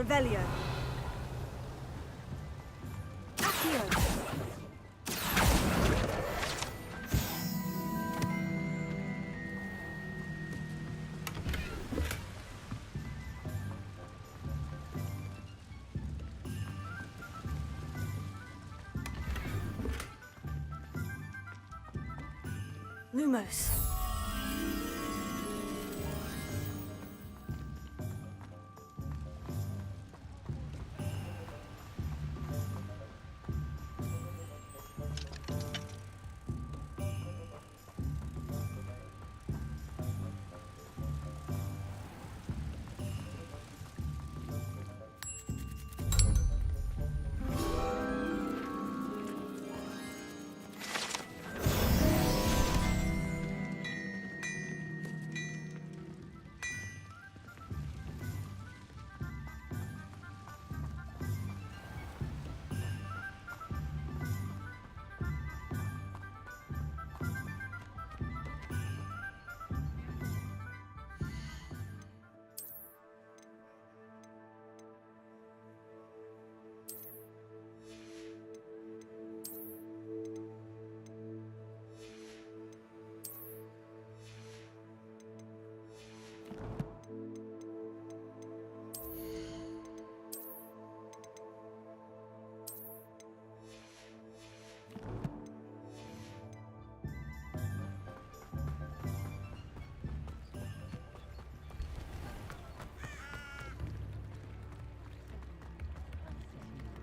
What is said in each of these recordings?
Revelio. Accio. Lumos.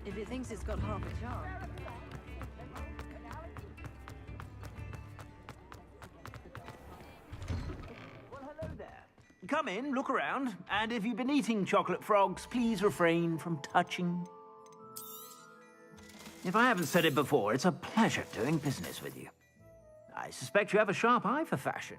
If it thinks it's got half a charm. Well, hello there. Come in, look around, and if you've been eating chocolate frogs, please refrain from touching. If I haven't said it before, it's a pleasure doing business with you. I suspect you have a sharp eye for fashion.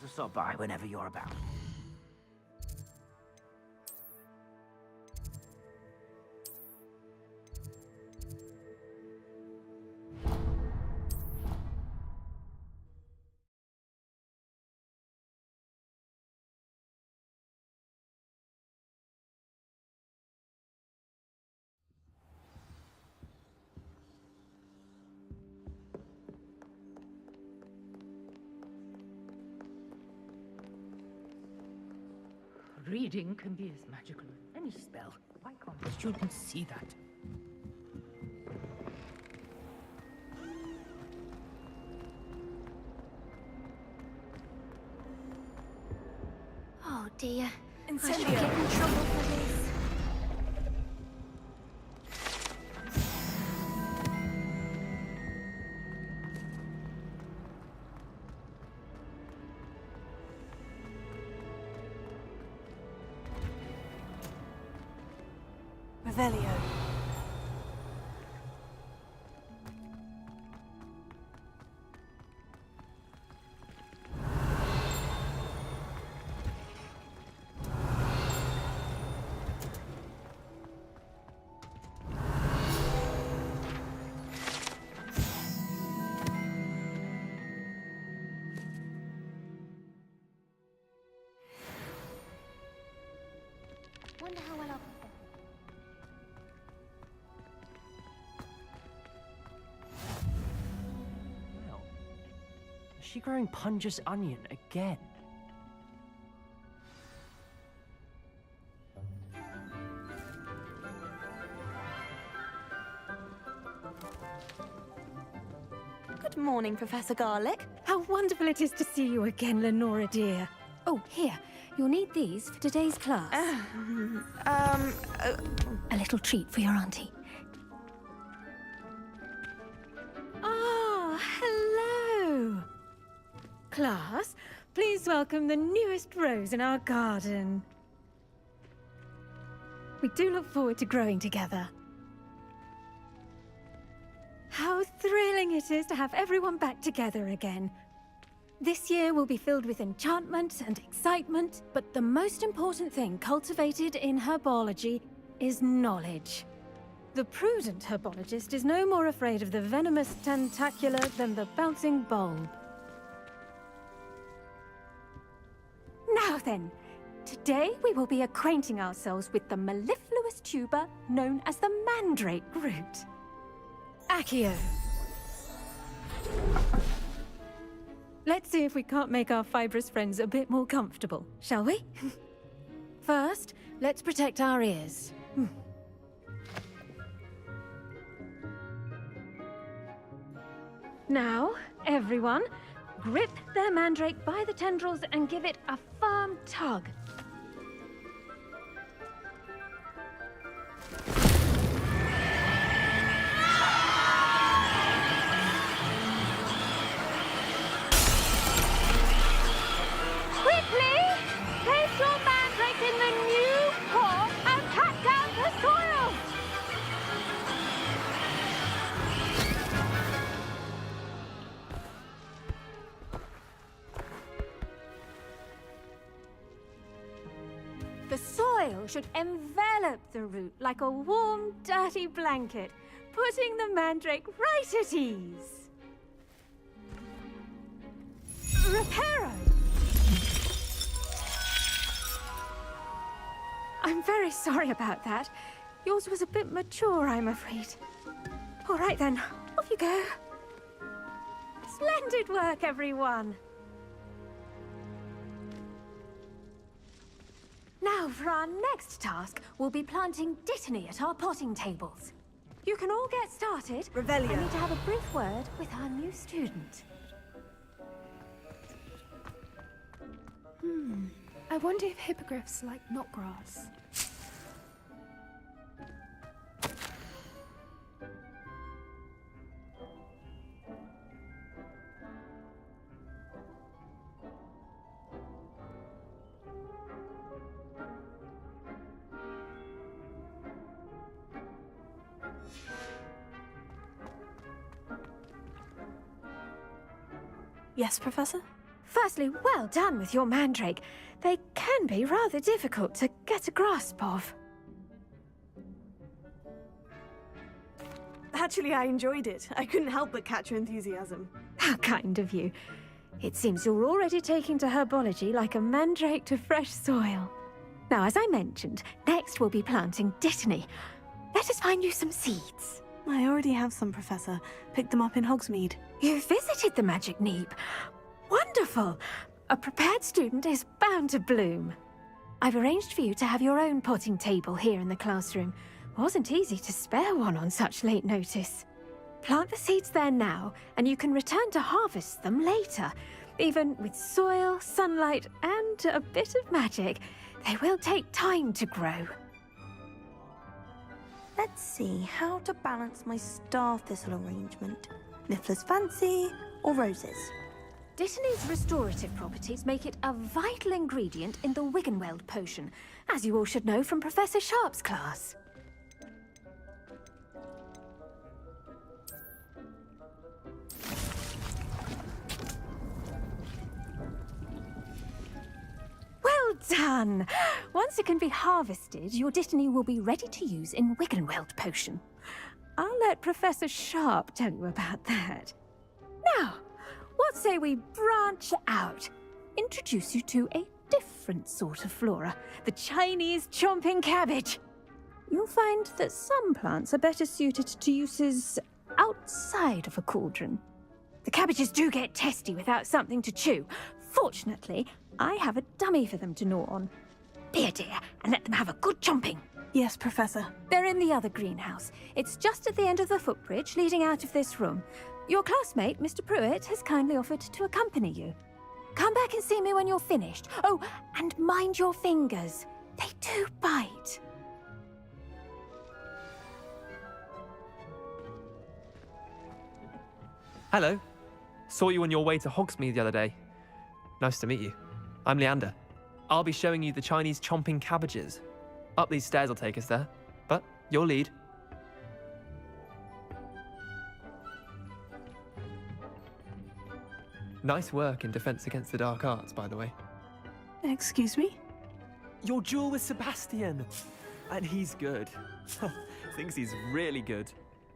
To stop by whenever you're about. Reading can be as magical as any spell. Why can't the students see that? Oh dear. I shall Incendio. get in trouble for this. Revelio. Wonder how well I'll perform. Well, is she growing Punja's onion again? Good morning, Professor Garlic. How wonderful it is to see you again, Lenora dear. Oh, here. You'll need these for today's class. A little treat for your auntie. Ah, hello. Class, please welcome the newest rose in our garden. We do look forward to growing together. How thrilling it is to have everyone back together again. This year will be filled with enchantment and excitement, but the most important thing cultivated in herbology is knowledge. The prudent herbologist is no more afraid of the venomous tentacula than the bouncing bulb. Now then, today we will be acquainting ourselves with the mellifluous tuber known as the mandrake root. Accio. Let's see if we can't make our fibrous friends a bit more comfortable, shall we? First, let's protect our ears. Now, everyone, grip their mandrake by the tendrils and give it a firm tug. Quickly! Place your mandrake in the new pot and cut down the soil! The soil should envelop the root like a warm, dirty blanket, putting the mandrake right at ease. Reparo! I'm very sorry about that. Yours was a bit mature, I'm afraid. All right then, off you go. Splendid work, everyone. Now, for our next task, we'll be planting dittany at our potting tables. You can all get started. Revelio. I need to have a brief word with our new student. I wonder if hippogriffs like knotgrass. Yes, Professor? Firstly, well done with your mandrake. They can be rather difficult to get a grasp of. Actually, I enjoyed it. I couldn't help but catch your enthusiasm. How kind of you. It seems you're already taking to herbology like a mandrake to fresh soil. Now, as I mentioned, next we'll be planting dittany. Let us find you some seeds. I already have some, Professor. Picked them up in Hogsmeade. You visited the Magic Neep. Wonderful! A prepared student is bound to bloom. I've arranged for you to have your own potting table here in the classroom. Wasn't easy to spare one on such late notice. Plant the seeds there now, and you can return to harvest them later. Even with soil, sunlight, and a bit of magic, they will take time to grow. Let's see how to balance my star thistle arrangement. Niffler's fancy or roses? Dittany's restorative properties make it a vital ingredient in the Wiggenweld potion, as you all should know from Professor Sharp's class. Well done! Once it can be harvested, your dittany will be ready to use in Wiggenweld potion. I'll let Professor Sharp tell you about that. Now, what say we branch out? Introduce you to a different sort of flora, the Chinese chomping cabbage. You'll find that some plants are better suited to uses outside of a cauldron. The cabbages do get testy without something to chew. Fortunately, I have a dummy for them to gnaw on. Be a dear and let them have a good chomping. Yes, Professor. They're in the other greenhouse. It's just at the end of the footbridge leading out of this room. Your classmate, Mr. Pruitt, has kindly offered to accompany you. Come back and see me when you're finished. Oh, and mind your fingers. They do bite. Hello. Saw you on your way to Hogsmeade the other day. Nice to meet you. I'm Leander. I'll be showing you the Chinese chomping cabbages. Up these stairs will take us there, but your lead. Nice work in Defense Against the Dark Arts, by the way. Excuse me? Your duel with Sebastian! And he's good. Thinks he's really good.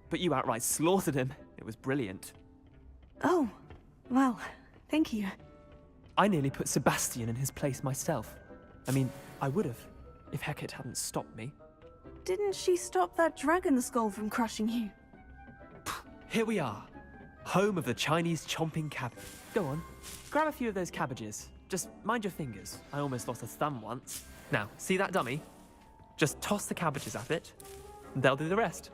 But you outright slaughtered him. It was brilliant. Oh, well, thank you. I nearly put Sebastian in his place myself. I mean, I would have, if Hecate hadn't stopped me. Didn't she stop that dragon skull from crushing you? Here we are. Home of the Chinese chomping cab. Go on, grab a few of those cabbages. Just mind your fingers. I almost lost a thumb once. Now, see that dummy? Just toss the cabbages at it, and they'll do the rest.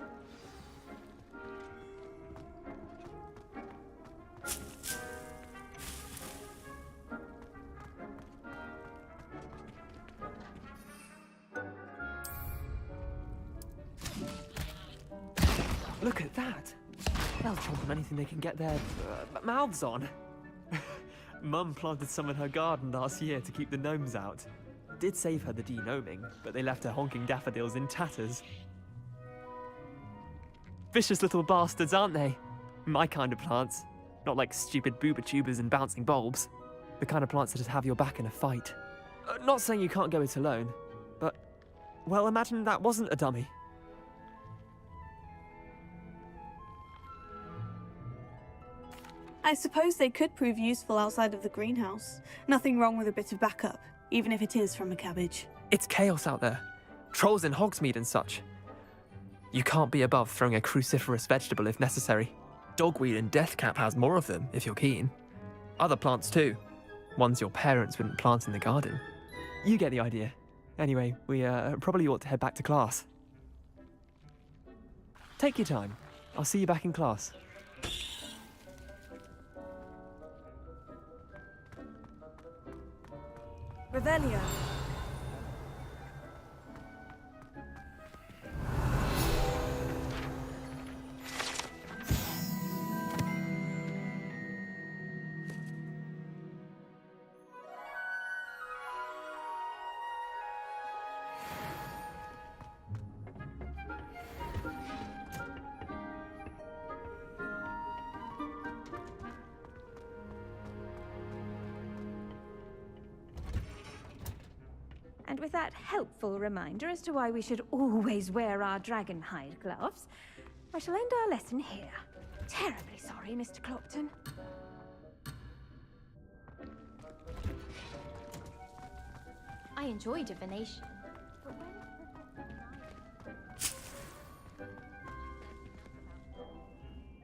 Look at that. They'll chomp on anything they can get their mouths on. Mum planted some in her garden last year to keep the gnomes out. Did save her the de-gnoming, but they left her honking daffodils in tatters. Vicious little bastards, aren't they? My kind of plants. Not like stupid booba tubers and bouncing bulbs. The kind of plants that just have your back in a fight. Not saying you can't go it alone, but, well, imagine that wasn't a dummy. I suppose they could prove useful outside of the greenhouse. Nothing wrong with a bit of backup, even if it is from a cabbage. It's chaos out there. Trolls in Hogsmeade and such. You can't be above throwing a cruciferous vegetable if necessary. Dogweed and deathcap has more of them, if you're keen. Other plants too. Ones your parents wouldn't plant in the garden. You get the idea. Anyway, we probably ought to head back to class. Take your time. I'll see you back in class. Revelio. And with that helpful reminder as to why we should always wear our dragon hide gloves, I shall end our lesson here. Terribly sorry, Mr. Clopton. I enjoy divination. But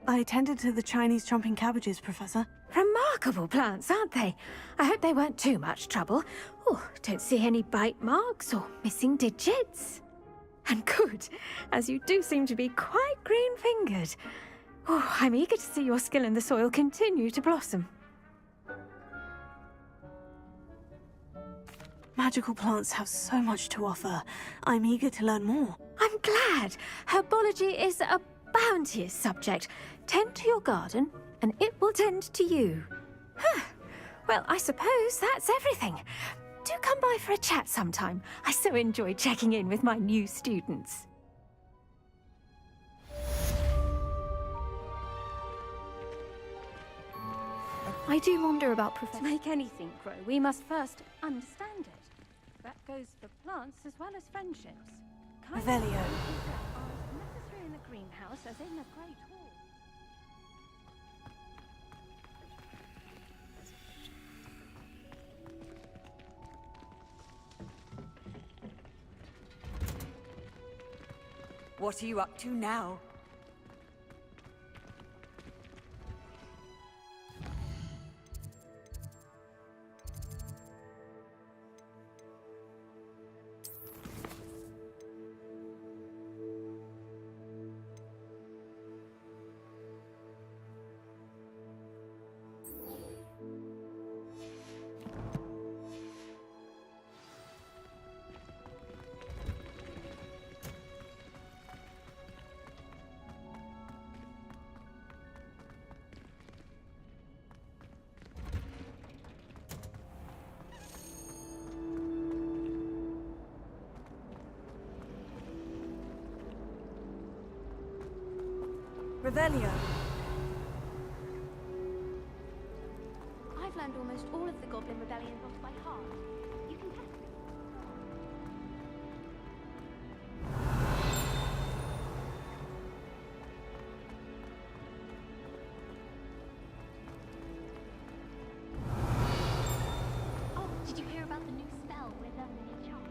I attended to the Chinese chomping cabbages, Professor. Remarkable plants, aren't they? I hope they weren't too much trouble. Oh, don't see any bite marks or missing digits. And good, as you do seem to be quite green-fingered. Oh, I'm eager to see your skill in the soil continue to blossom. Magical plants have so much to offer. I'm eager to learn more. I'm glad. Herbology is a bounteous subject. Tend to your garden, and it will tend to you. Huh. Well, I suppose that's everything. Do come by for a chat sometime. I so enjoy checking in with my new students. I do wonder about To Professor. make anything grow, we must first understand it. That goes for plants as well as friendships. Kind Revelio. are as necessary in the greenhouse as in the Great Hall. What are you up to now? Revelio. learned almost all of the Goblin Rebellion books by heart. You can test it. Oh, did you hear about the new spell with the new charm?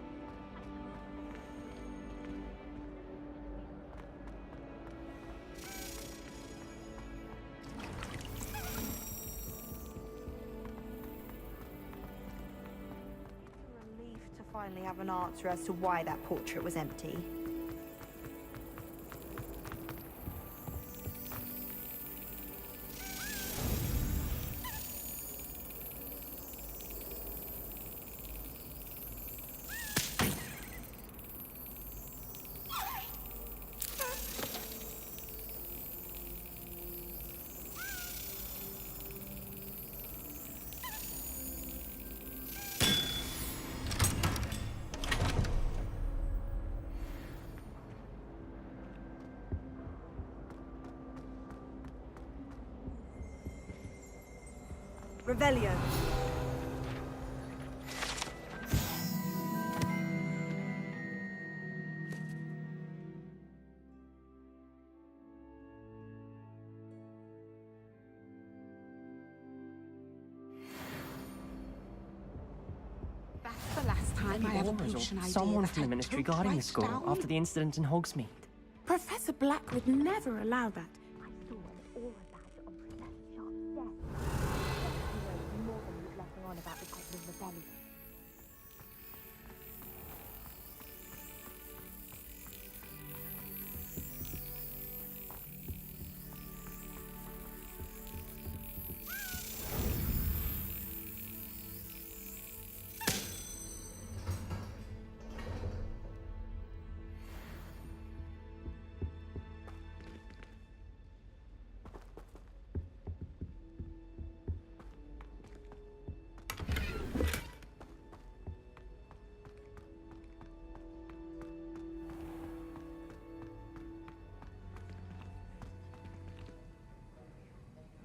Relief to finally have an answer as to why that portrait was empty. Revelio. That's the last time I have a potion idea Someone that from the I Ministry took guarding the right school down. after the incident in Hogsmeade. Professor Black would never allow that. I saw an aura badge on Professor Sharp's desk. He knows more than he's letting on about the Goblin Rebellion.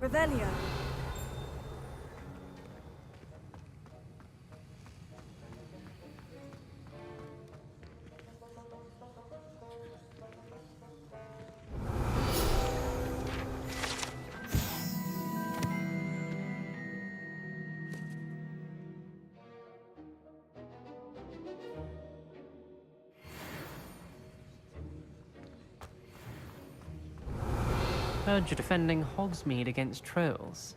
Revelio. Heard you're defending Hogsmeade against trolls.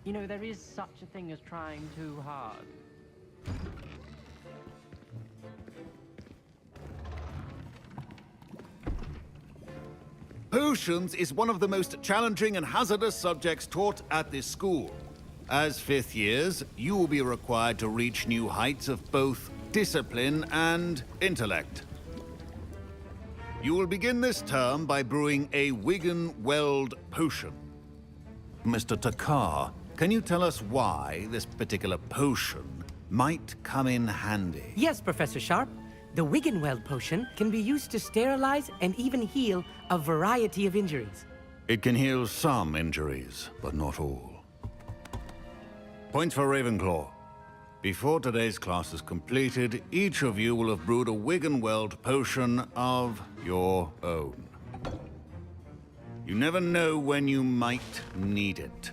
You know, there is such a thing as trying too hard. Potions is one of the most challenging and hazardous subjects taught at this school. As fifth years, you will be required to reach new heights of both discipline and intellect. You will begin this term by brewing a Wiggenweld potion. Mr. Takar, can you tell us why this particular potion might come in handy? Yes, Professor Sharp. The Wiggenweld potion can be used to sterilize and even heal a variety of injuries. It can heal some injuries, but not all. Points for Ravenclaw. Before today's class is completed, each of you will have brewed a Wiggenweld potion of your own. You never know when you might need it.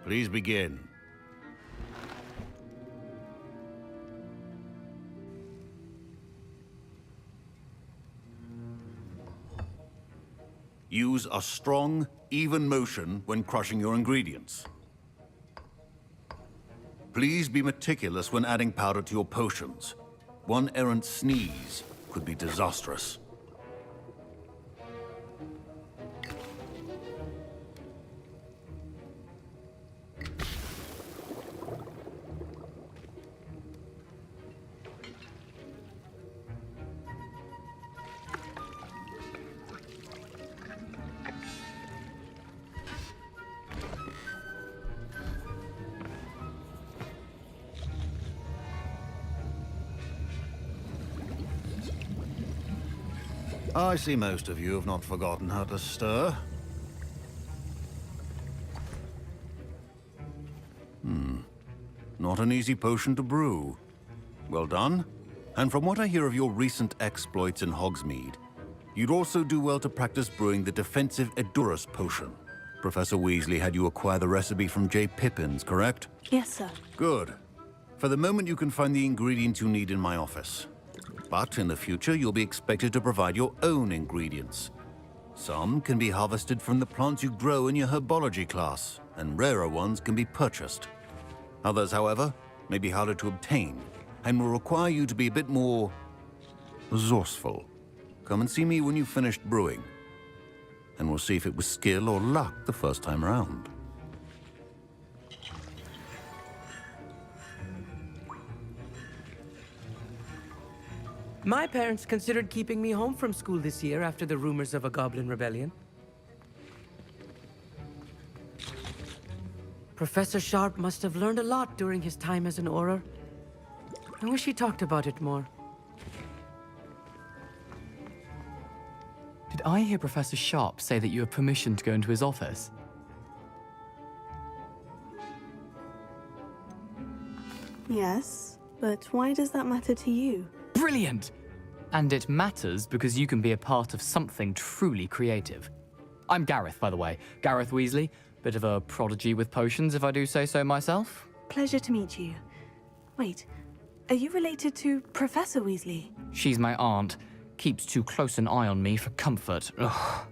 Please begin. Use a strong, even motion when crushing your ingredients. Please be meticulous when adding powder to your potions. One errant sneeze could be disastrous. I see most of you have not forgotten how to stir. Not an easy potion to brew. Well done. And from what I hear of your recent exploits in Hogsmeade, you'd also do well to practice brewing the defensive Edurus potion. Professor Weasley had you acquire the recipe from J. Pippin's, correct? Yes, sir. Good. For the moment, you can find the ingredients you need in my office. But in the future, you'll be expected to provide your own ingredients. Some can be harvested from the plants you grow in your herbology class, and rarer ones can be purchased. Others, however, may be harder to obtain, and will require you to be a bit more resourceful. Come and see me when you've finished brewing, and we'll see if it was skill or luck the first time around. My parents considered keeping me home from school this year after the rumors of a goblin rebellion. Professor Sharp must have learned a lot during his time as an Auror. I wish he talked about it more. Did I hear Professor Sharp say that you have permission to go into his office? Yes, but why does that matter to you? Brilliant! And it matters because you can be a part of something truly creative. I'm Gareth, by the way. Gareth Weasley. Bit of a prodigy with potions, if I do say so myself. Pleasure to meet you. Wait, are you related to Professor Weasley? She's my aunt. Keeps too close an eye on me for comfort. Ugh.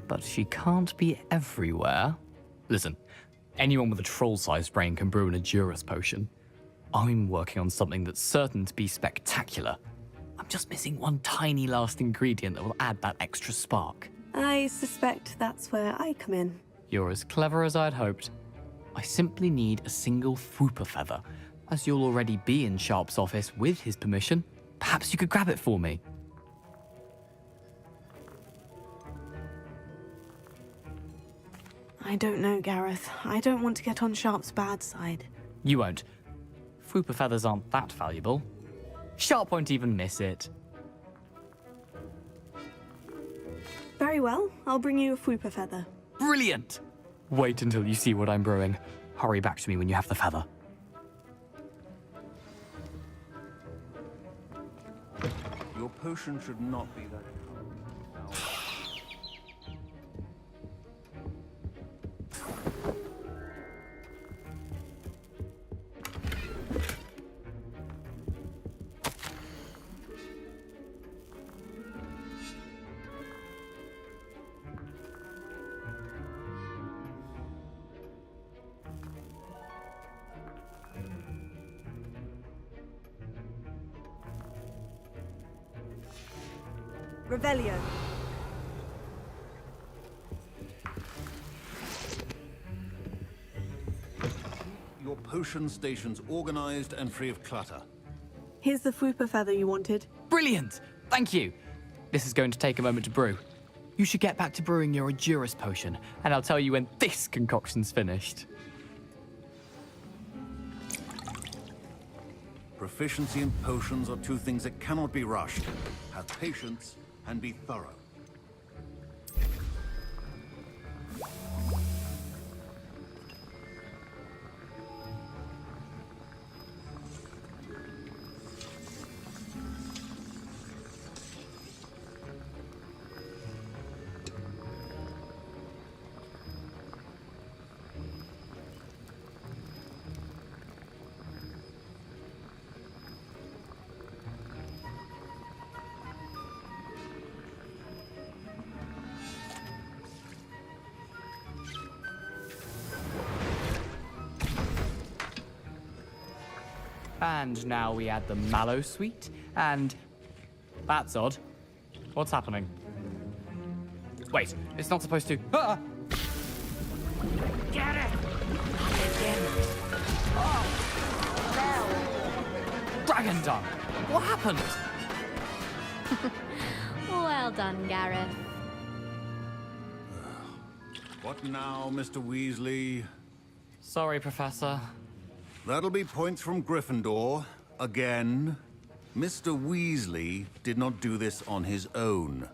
But she can't be everywhere. Listen, anyone with a troll-sized brain can brew an Edurus potion. I'm working on something that's certain to be spectacular. I'm just missing one tiny last ingredient that will add that extra spark. I suspect that's where I come in. You're as clever as I'd hoped. I simply need a single Fwooper feather. As you'll already be in Sharp's office with his permission, perhaps you could grab it for me. I don't know, Gareth. I don't want to get on Sharp's bad side. You won't. Fwooper feathers aren't that valuable. Sharp won't even miss it. Very well, I'll bring you a Fwooper feather. Brilliant! Wait until you see what I'm brewing. Hurry back to me when you have the feather. Your potion should not be that. Revelio. Your potion station's organized and free of clutter. Here's the Fwooper feather you wanted. Brilliant! Thank you! This is going to take a moment to brew. You should get back to brewing your Edurus potion, and I'll tell you when this concoction's finished. Proficiency in potions are two things that cannot be rushed. Have patience and be thorough. And now we add the mallow sweet, and... That's odd. What's happening? Wait, it's not supposed to... Ah! Get it! Dragon Dung! What happened? Well done, Gareth. What now, Mr. Weasley? Sorry, Professor. That'll be points from Gryffindor. Again. Mr. Weasley did not do this on his own.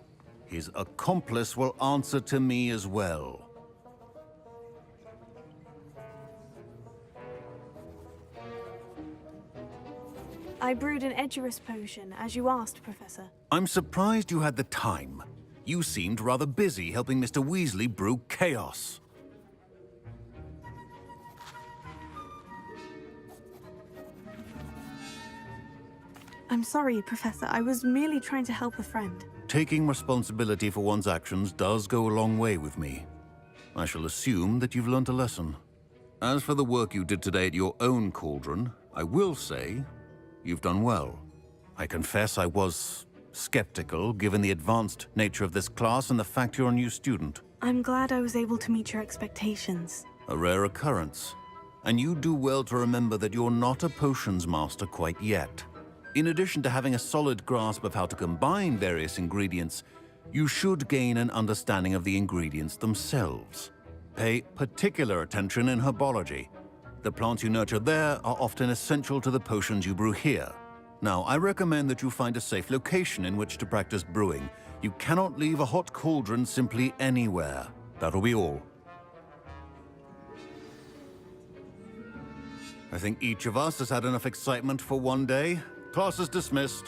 His accomplice will answer to me as well. I brewed an Edurus potion, as you asked, Professor. I'm surprised you had the time. You seemed rather busy helping Mr. Weasley brew chaos. I'm sorry, Professor. I was merely trying to help a friend. Taking responsibility for one's actions does go a long way with me. I shall assume that you've learnt a lesson. As for the work you did today at your own cauldron, I will say you've done well. I confess I was skeptical, given the advanced nature of this class and the fact you're a new student. I'm glad I was able to meet your expectations. A rare occurrence. And you do well to remember that you're not a potions master quite yet. In addition to having a solid grasp of how to combine various ingredients, you should gain an understanding of the ingredients themselves. Pay particular attention in herbology. The plants you nurture there are often essential to the potions you brew here. Now, I recommend that you find a safe location in which to practice brewing. You cannot leave a hot cauldron simply anywhere. That'll be all. I think each of us has had enough excitement for one day. Class is dismissed.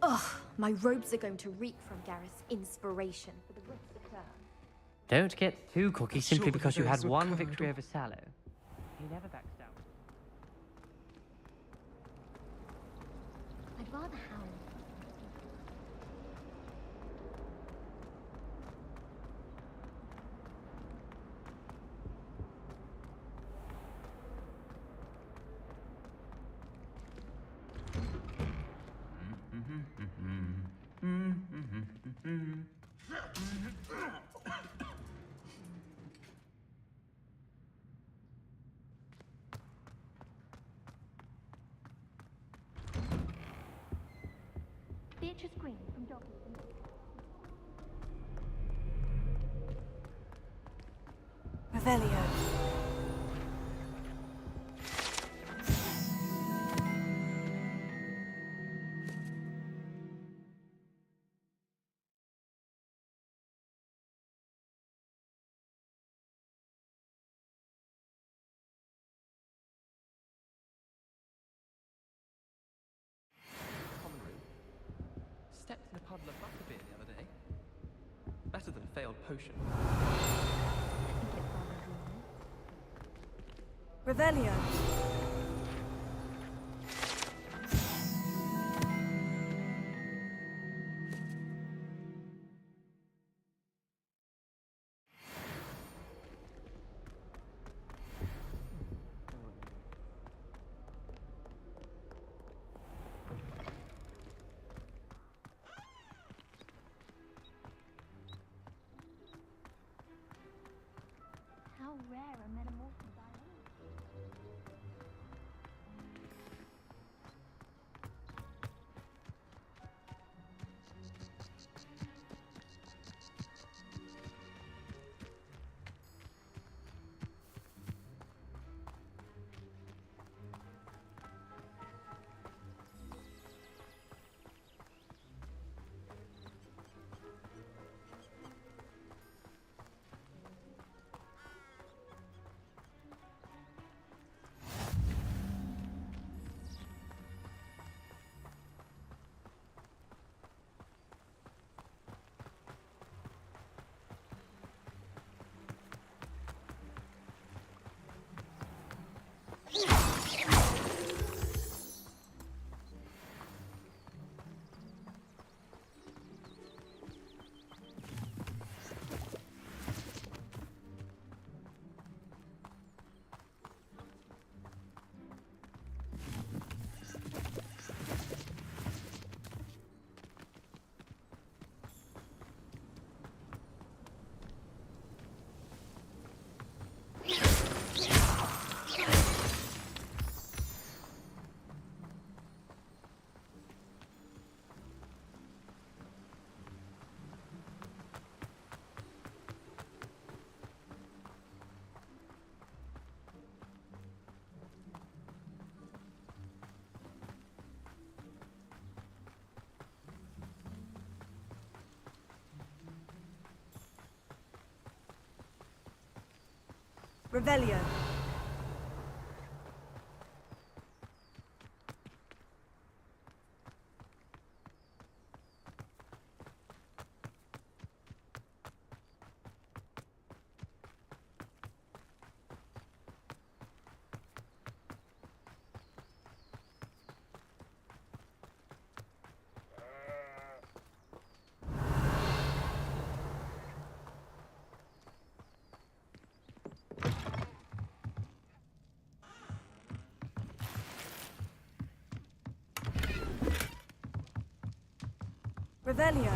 Ugh, my robes are going to reek from Gareth's inspiration for the rest of the term. Don't get too cocky simply because you had one victory over Sallow. He never backs down. I'd rather howl. Beatrice Green from Dobro. Revelio. Stepped in a puddle of butterbeer the other day. Better than a failed potion. Revelio. How rare a metamorphosis I am. Revelio. Revelio.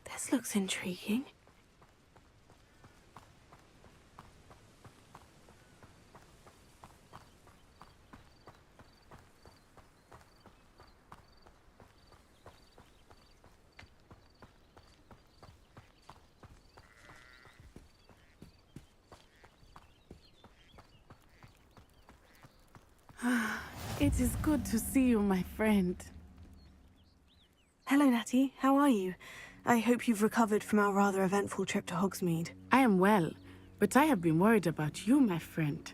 This looks intriguing. It is good to see you, my friend. Hello, Natty. How are you? I hope you've recovered from our rather eventful trip to Hogsmeade. I am well, but I have been worried about you, my friend.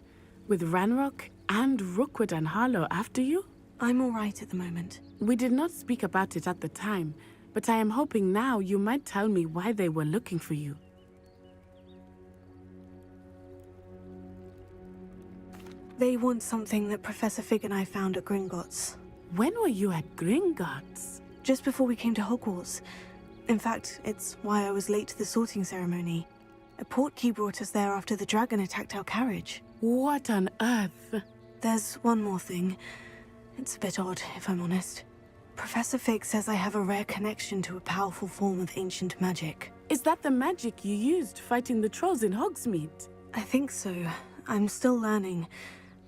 With Ranrock and Rookwood and Harlow after you? I'm all right at the moment. We did not speak about it at the time, but I am hoping now you might tell me why they were looking for you. They want something that Professor Fig and I found at Gringotts. When were you at Gringotts? Just before we came to Hogwarts. In fact, it's why I was late to the sorting ceremony. A portkey brought us there after the dragon attacked our carriage. What on earth? There's one more thing. It's a bit odd, if I'm honest. Professor Fig says I have a rare connection to a powerful form of ancient magic. Is that the magic you used fighting the trolls in Hogsmeade? I think so. I'm still learning,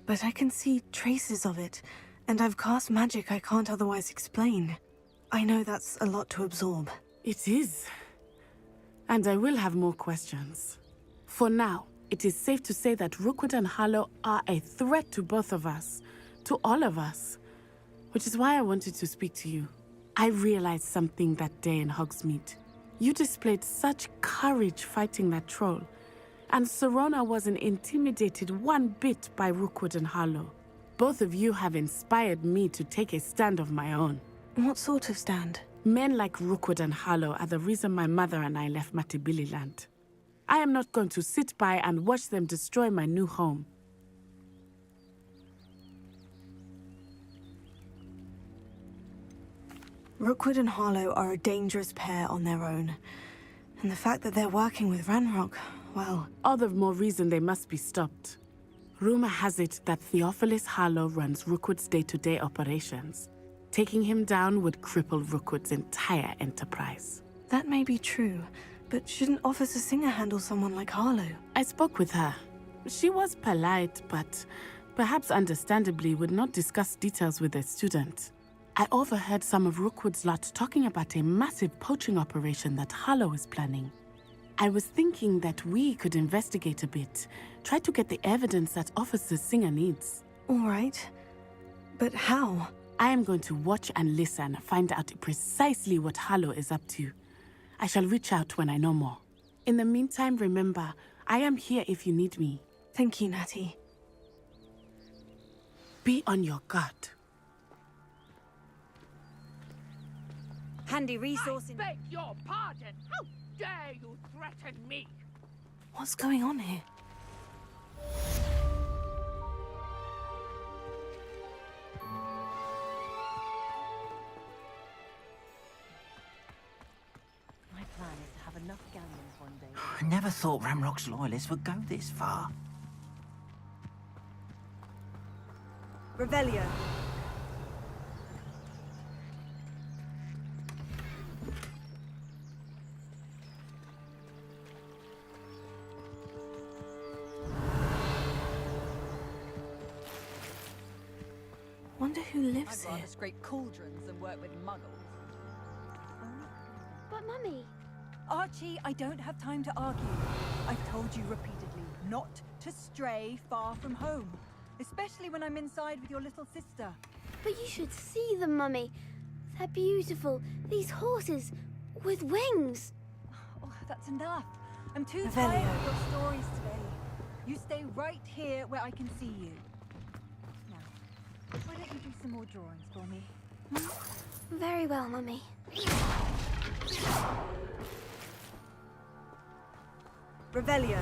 but I can see traces of it, and I've cast magic I can't otherwise explain. I know that's a lot to absorb. It is. And I will have more questions. For now, it is safe to say that Rookwood and Harlow are a threat to both of us, to all of us, which is why I wanted to speak to you. I realized something that day in Hogsmeade. You displayed such courage fighting that troll, and Serona wasn't intimidated one bit by Rookwood and Harlow. Both of you have inspired me to take a stand of my own. What sort of stand? Men like Rookwood and Harlow are the reason my mother and I left Matabeleland. I am not going to sit by and watch them destroy my new home. Rookwood and Harlow are a dangerous pair on their own. And the fact that they're working with Ranrock, well... All the more reason they must be stopped. Rumor has it that Theophilus Harlow runs Rookwood's day-to-day operations. Taking him down would cripple Rookwood's entire enterprise. That may be true, but shouldn't Officer Singer handle someone like Harlow? I spoke with her. She was polite, but perhaps understandably would not discuss details with a student. I overheard some of Rookwood's lot talking about a massive poaching operation that Harlow is planning. I was thinking that we could investigate a bit, try to get the evidence that Officer Singer needs. All right. But how? I am going to watch and listen, find out precisely what Harlow is up to. I shall reach out when I know more. In the meantime, remember, I am here if you need me. Thank you, Natty. Be on your guard. Handy resource in... Beg your pardon! How dare you threaten me? What's going on here? My plan is to have enough galleons one day. I never thought Ramrock's loyalists would go this far. Revelio. Wonder who lives I'd here. rather scrape cauldrons than work with muggles. But Mummy, Archie, I don't have time to argue. I've told you repeatedly not to stray far from home, especially when I'm inside with your little sister. but you should see them, Mummy. They're beautiful. These horses with wings. Oh, that's enough. I'm too Revelio. tired of your stories today. You stay right here where I can see you. Now, why don't you do some more drawings for me? Very well, Mummy. Revelio.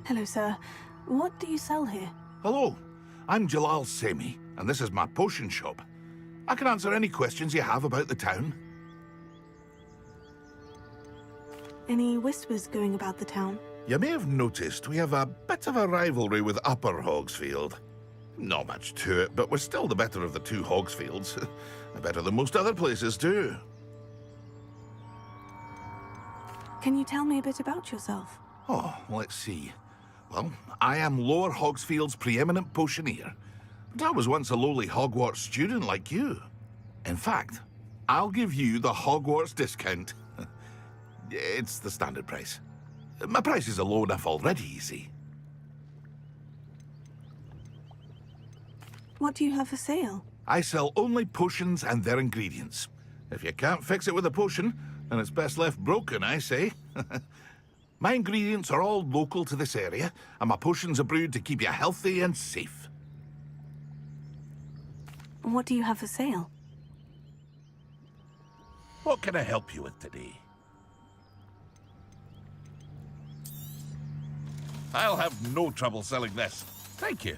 Hello, sir. What do you sell here? Hello, I'm Jalal Semi, and this is my potion shop. I can answer any questions you have about the town. Any whispers going about the town? You may have noticed we have a bit of a rivalry with Upper Hogsfield. Not much to it, but we're still the better of the two Hogsfields. Better than most other places, too. Can you tell me a bit about yourself? Oh, let's see. Well, I am Lower Hogsfield's preeminent potioneer, but I was once a lowly Hogwarts student like you. In fact, I'll give you the Hogwarts discount. It's the standard price. My prices are low enough already, you see. What do you have for sale? I sell only potions and their ingredients. If you can't fix it with a potion, then it's best left broken, I say. My ingredients are all local to this area, and my potions are brewed to keep you healthy and safe. What do you have for sale? What can I help you with today? I'll have no trouble selling this. Thank you.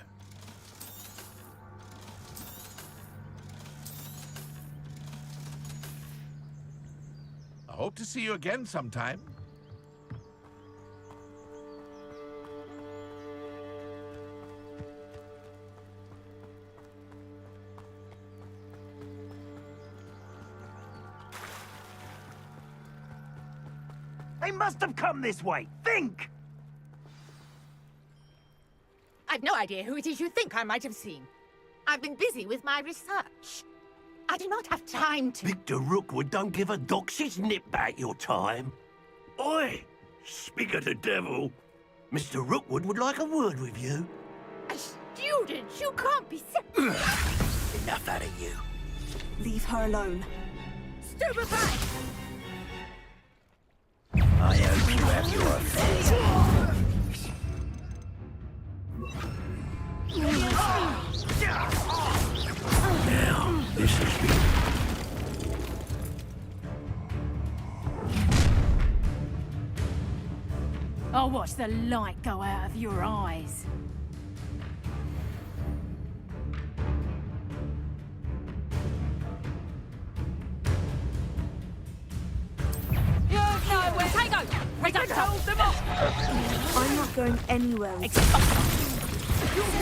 I hope to see you again sometime. They must have come this way. Think! I've no idea who it is you think I might have seen. I've been busy with my research. I do not have time to... Victor Rookwood don't give a doxy's nip back your time. Oi! Speak of the devil. Mr. Rookwood would like a word with you. A student? You can't be Enough out of you. Leave her alone. Stupefy! I hope you have your affairs. Now, this has been... I'll watch the light go out of your eyes. You're nowhere. Take over. Wait up. Hold them off. I'm not going anywhere. You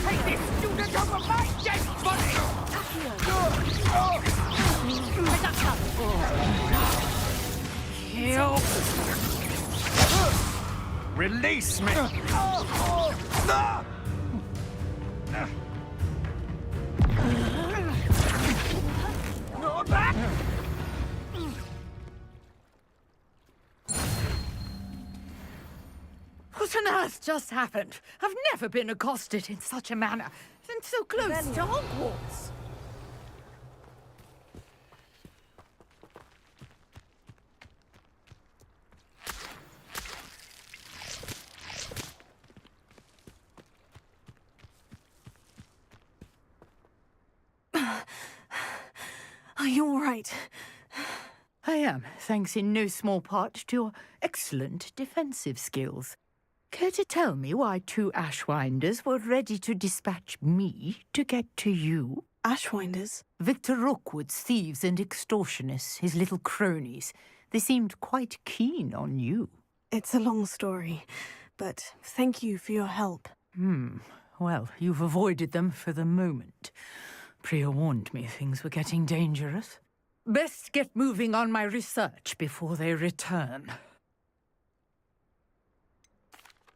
take this student over my dead body! Kill. Release me! What on earth just happened? I've never been accosted in such a manner, and so close to Hogwarts. Are you all right? I am, thanks in no small part to your excellent defensive skills. Care to tell me why two Ashwinders were ready to dispatch me to get to you? Ashwinders? Victor Rookwood's thieves and extortionists, his little cronies. They seemed quite keen on you. It's a long story, but thank you for your help. Well, you've avoided them for the moment. Priya warned me things were getting dangerous. Best get moving on my research before they return.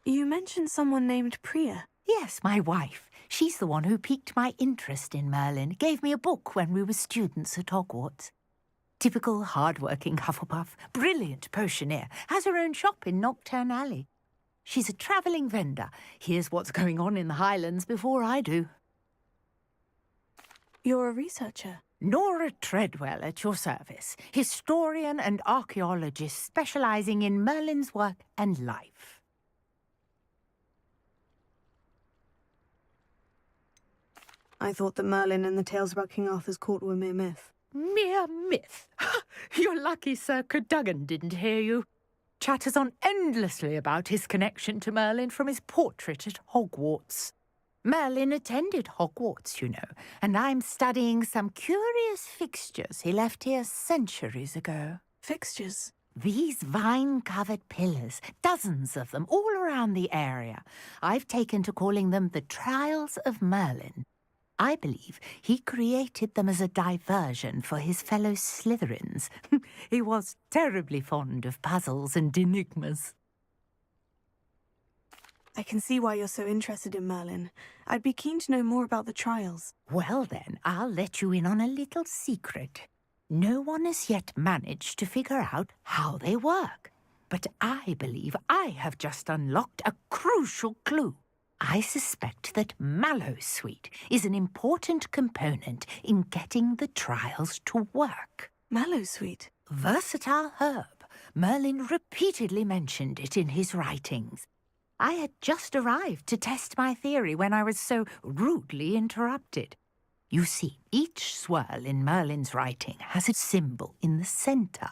You mentioned someone named Priya. Yes, my wife. She's the one who piqued my interest in Merlin. Gave me a book when we were students at Hogwarts. Typical hard-working Hufflepuff. Brilliant potioneer. Has her own shop in Knockturn Alley. She's a travelling vendor. Hears what's going on in the Highlands before I do. You're a researcher? Nora Treadwell at your service. Historian and archaeologist specialising in Merlin's work and life. I thought that Merlin and the tales about King Arthur's court were mere myth. Mere myth? You're lucky Sir Cadogan didn't hear you. Chatters on endlessly about his connection to Merlin from his portrait at Hogwarts. Merlin attended Hogwarts, you know, and I'm studying some curious fixtures he left here centuries ago. Fixtures? These vine-covered pillars, dozens of them, all around the area. I've taken to calling them the Trials of Merlin. I believe he created them as a diversion for his fellow Slytherins. He was terribly fond of puzzles and enigmas. I can see why you're so interested in Merlin. I'd be keen to know more about the trials. Well then, I'll let you in on a little secret. No one has yet managed to figure out how they work. But I believe I have just unlocked a crucial clue. I suspect that Mallowsweet is an important component in getting the trials to work. Mallowsweet? Versatile herb. Merlin repeatedly mentioned it in his writings. I had just arrived to test my theory when I was so rudely interrupted. You see, each swirl in Merlin's writing has a symbol in the centre.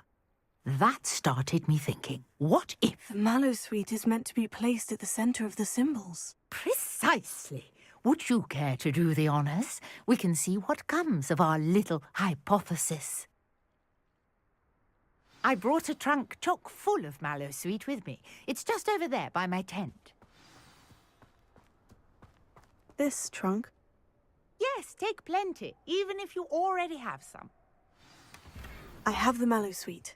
That started me thinking, what if... The Mallowsweet is meant to be placed at the centre of the symbols. Precisely. Would you care to do the honours? We can see what comes of our little hypothesis. I brought a trunk chock full of Mallowsweet with me. It's just over there by my tent. This trunk? Yes, take plenty, even if you already have some. I have the Mallowsweet.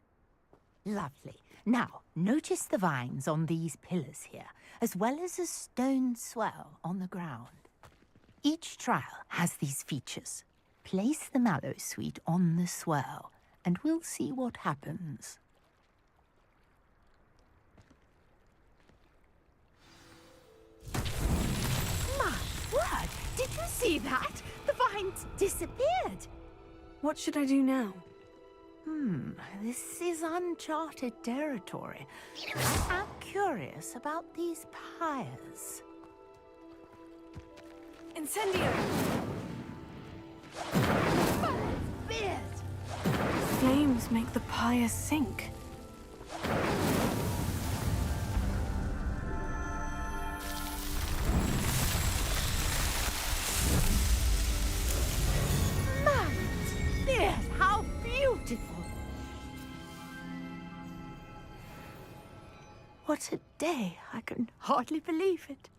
Lovely. Now, notice the vines on these pillars here, as well as a stone swell on the ground. Each trial has these features. Place the mallow sweet on the swell, and we'll see what happens. My word! Did you see that? The vines disappeared! What should I do now? This is uncharted territory. I'm curious about these pyres. Incendio! Beard! Flames make the pyre sink. Beard, how beautiful! What a day! I can hardly believe it.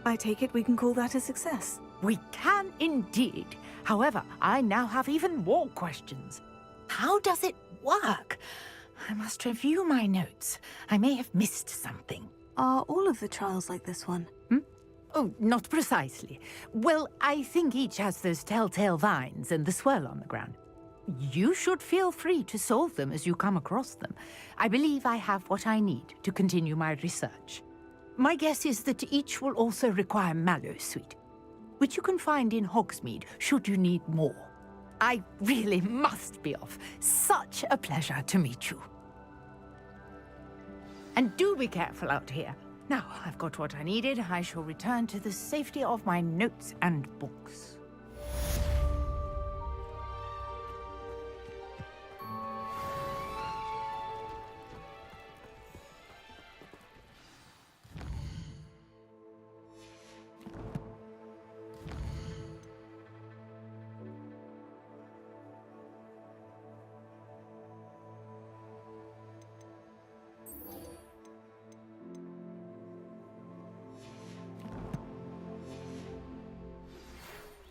I take it we can call that a success. We can indeed. However, I now have even more questions. How does it work? I must review my notes. I may have missed something. Are all of the trials like this one? Oh, not precisely. Well, I think each has those telltale vines and the swirl on the ground. You should feel free to solve them as you come across them. I believe I have what I need to continue my research. My guess is that each will also require mallow sweet, which you can find in Hogsmeade should you need more. I really must be off. Such a pleasure to meet you. And do be careful out here. Now I've got what I needed, I shall return to the safety of my notes and books.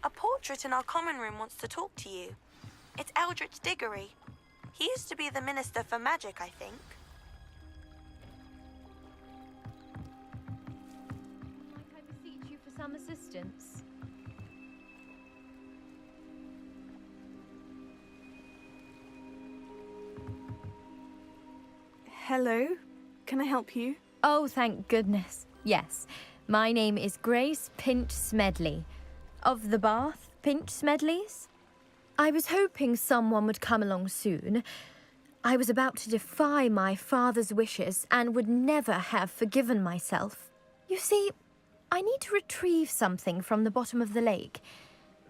A portrait in our common room wants to talk to you. It's Eldritch Diggory. He used to be the Minister for Magic, I think. I beseech you for some assistance. Hello? Can I help you? Oh, thank goodness. Yes. My name is Grace Pinch Smedley. Of the Bath Pinch Smedleys? I was hoping someone would come along soon. I was about to defy my father's wishes and would never have forgiven myself. You see, I need to retrieve something from the bottom of the lake.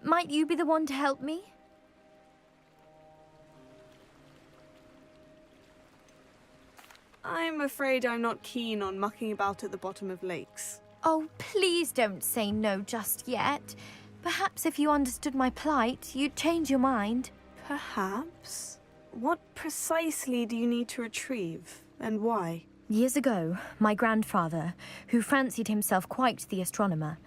Might you be the one to help me? I'm afraid I'm not keen on mucking about at the bottom of lakes. Oh, please don't say no just yet. Perhaps if you understood my plight, you'd change your mind. Perhaps? What precisely do you need to retrieve, and why? Years ago, my grandfather, who fancied himself quite the astronomer,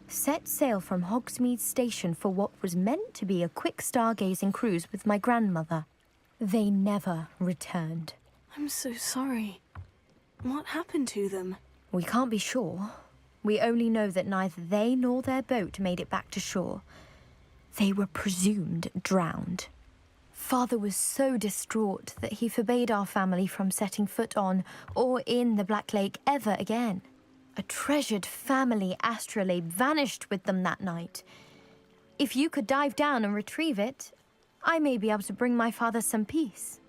set sail from Hogsmeade Station for what was meant to be a quick stargazing cruise with my grandmother. They never returned. I'm so sorry. What happened to them? We can't be sure. We only know that neither they nor their boat made it back to shore. They were presumed drowned. Father was so distraught that he forbade our family from setting foot on or in the Black Lake ever again. A treasured family astrolabe vanished with them that night. If you could dive down and retrieve it, I may be able to bring my father some peace.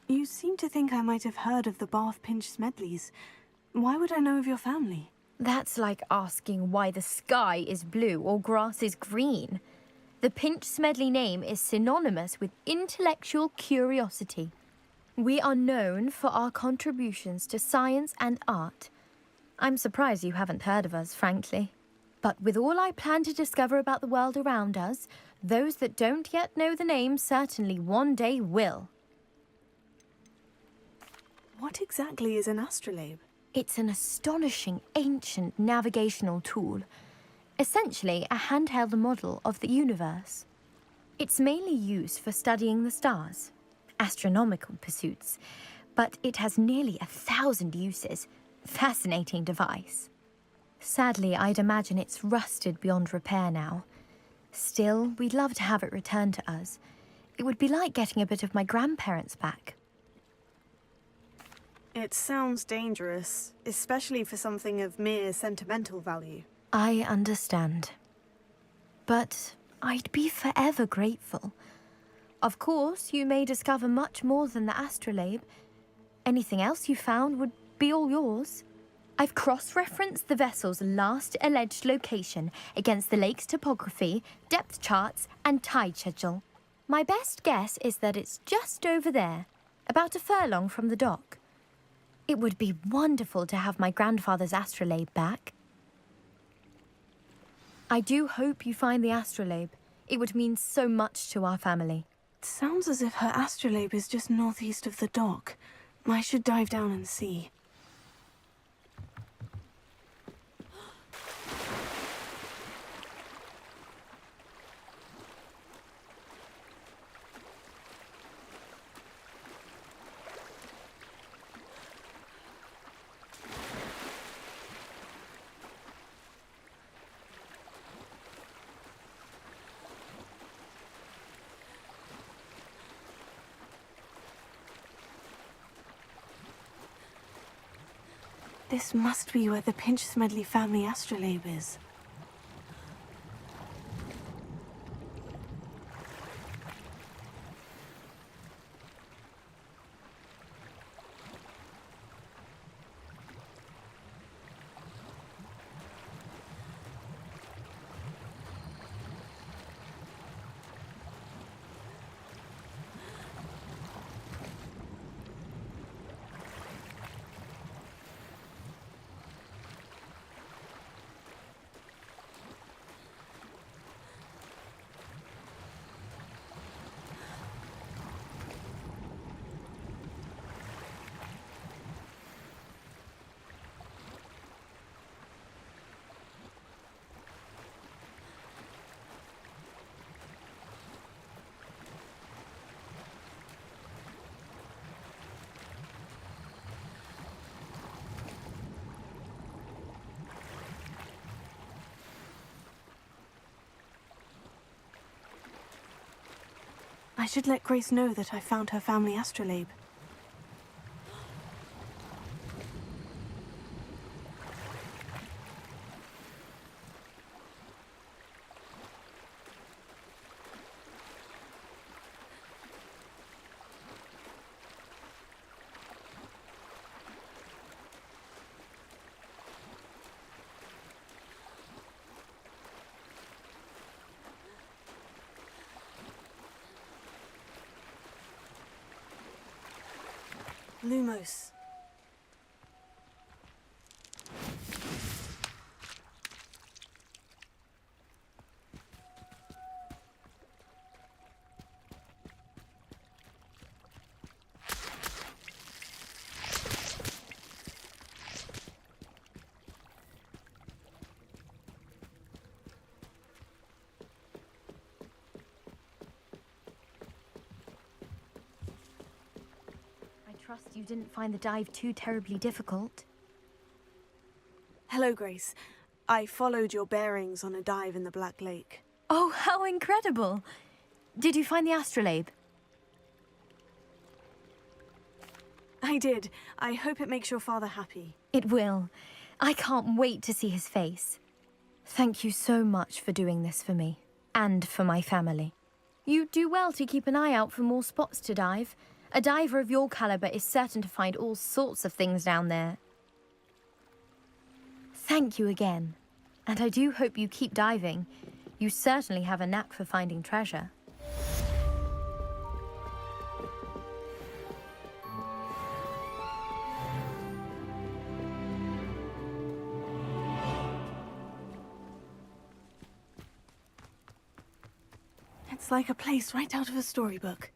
You seem to think I might have heard of the Bath Pinch Smedleys. Why would I know of your family? That's like asking why the sky is blue or grass is green. The Pinch Smedley name is synonymous with intellectual curiosity. We are known for our contributions to science and art. I'm surprised you haven't heard of us, frankly. But with all I plan to discover about the world around us, those that don't yet know the name certainly one day will. What exactly is an astrolabe? It's an astonishing ancient navigational tool. Essentially, a handheld model of the universe. It's mainly used for studying the stars, astronomical pursuits, but it has nearly 1,000 uses. Fascinating device. Sadly, I'd imagine it's rusted beyond repair now. Still, we'd love to have it returned to us. It would be like getting a bit of my grandparents back. It sounds dangerous, especially for something of mere sentimental value. I understand. But I'd be forever grateful. Of course, you may discover much more than the astrolabe. Anything else you found would be all yours. I've cross-referenced the vessel's last alleged location against the lake's topography, depth charts, and tide schedule. My best guess is that it's just over there, about a furlong from the dock. It would be wonderful to have my grandfather's astrolabe back. I do hope you find the astrolabe. It would mean so much to our family. It sounds as if her astrolabe is just northeast of the dock. I should dive down and see. This must be where the Pinch-Smedley family astrolabe is. I should let Grace know that I found her family astrolabe. Lumos. Trust you didn't find the dive too terribly difficult. Hello, Grace. I followed your bearings on a dive in the Black Lake. Oh, how incredible! Did you find the astrolabe? I did. I hope it makes your father happy. It will. I can't wait to see his face. Thank you so much for doing this for me, and for my family. You do well to keep an eye out for more spots to dive. A diver of your caliber is certain to find all sorts of things down there. Thank you again. And I do hope you keep diving. You certainly have a knack for finding treasure. It's like a place right out of a storybook.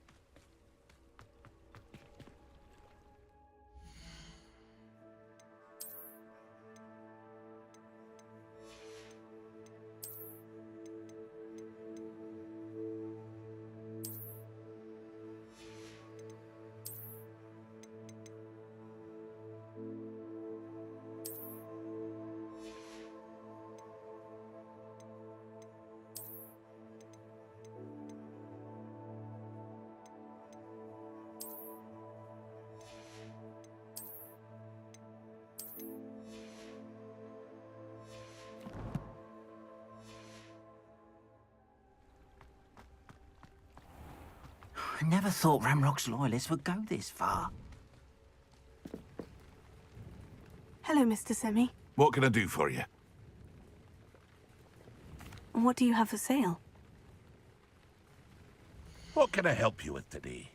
I never thought Ranrock's loyalists would go this far. Hello, Mr. Semi. What can I do for you? What do you have for sale? What can I help you with today?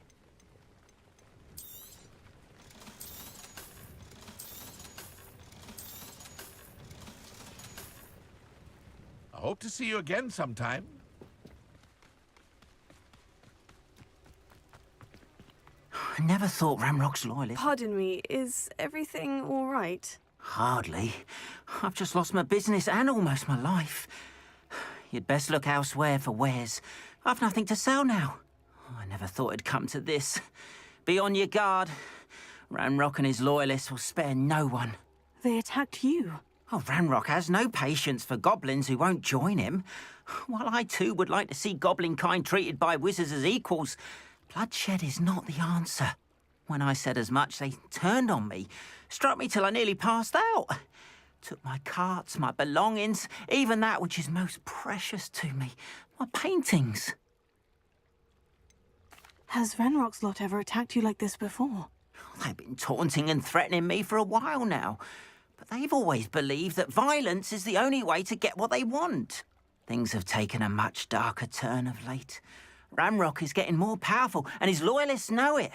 I hope to see you again sometime. I never thought Ranrock's loyalists... Pardon me, is everything all right? Hardly. I've just lost my business and almost my life. You'd best look elsewhere for wares. I've nothing to sell now. I never thought it'd come to this. Be on your guard. Ranrock and his loyalists will spare no one. They attacked you. Oh, Ranrock has no patience for goblins who won't join him. While I too would like to see goblin kind treated by wizards as equals, bloodshed is not the answer. When I said as much, they turned on me, struck me till I nearly passed out. Took my carts, my belongings, even that which is most precious to me, my paintings. Has Ranrock's lot ever attacked you like this before? They've been taunting and threatening me for a while now. But they've always believed that violence is the only way to get what they want. Things have taken a much darker turn of late. Ranrock is getting more powerful, and his loyalists know it.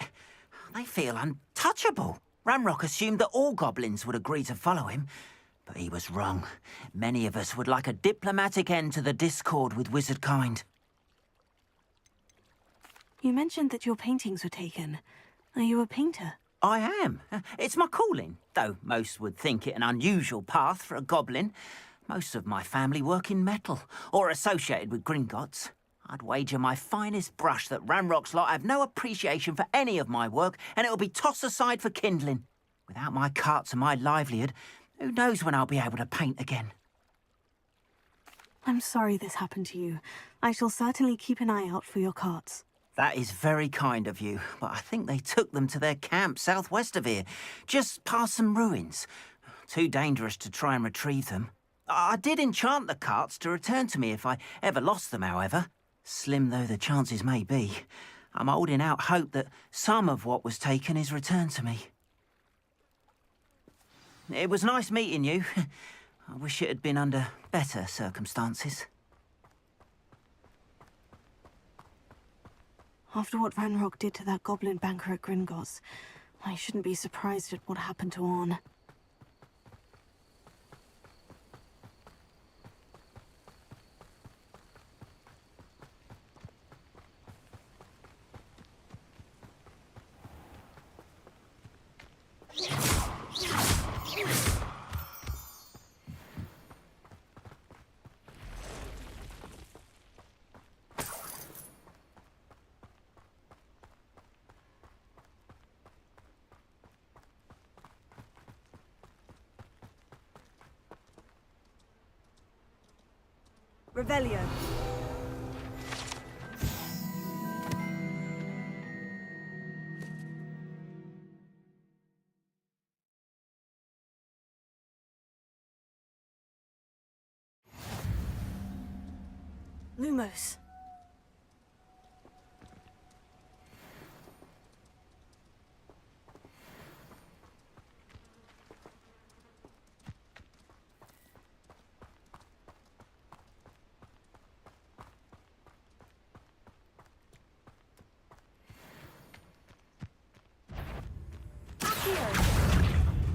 They feel untouchable. Ranrock assumed that all goblins would agree to follow him, but he was wrong. Many of us would like a diplomatic end to the discord with wizard kind. You mentioned that your paintings were taken. Are you a painter? I am. It's my calling, though most would think it an unusual path for a goblin. Most of my family work in metal, or associated with Gringotts. I'd wager my finest brush that Ranrock's lot have no appreciation for any of my work, and it'll be tossed aside for kindling. Without my carts and my livelihood, who knows when I'll be able to paint again? I'm sorry this happened to you. I shall certainly keep an eye out for your carts. That is very kind of you, but I think they took them to their camp southwest of here, just past some ruins. Too dangerous to try and retrieve them. I did enchant the carts to return to me if I ever lost them, however. Slim though the chances may be, I'm holding out hope that some of what was taken is returned to me. It was nice meeting you. I wish it had been under better circumstances. After what Ranrock did to that goblin banker at Gringotts, I shouldn't be surprised at what happened to Orn. Revelio. Lumos.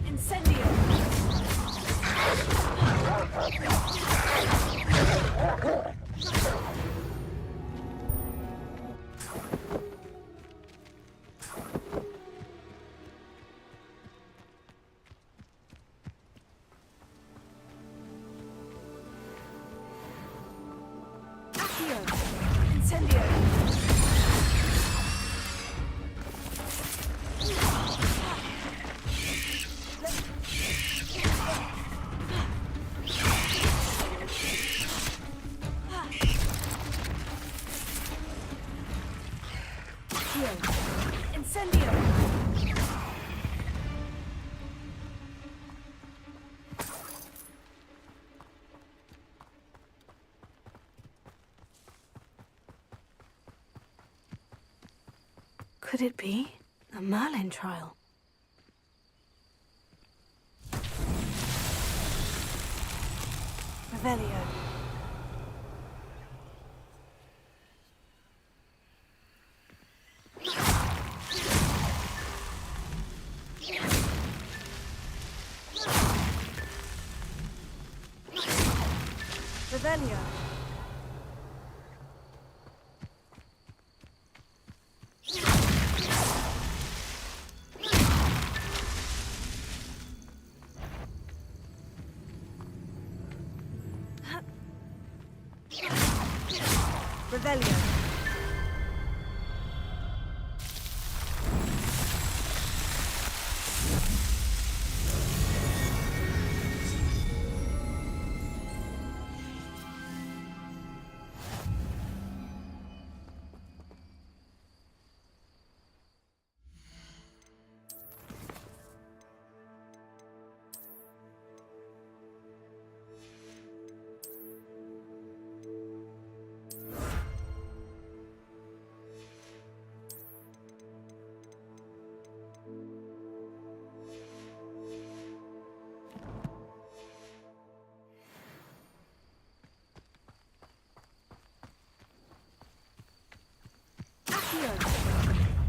Incendio. Incendio. Could it be a Merlin trial? Revelio. Revelio. Revelio.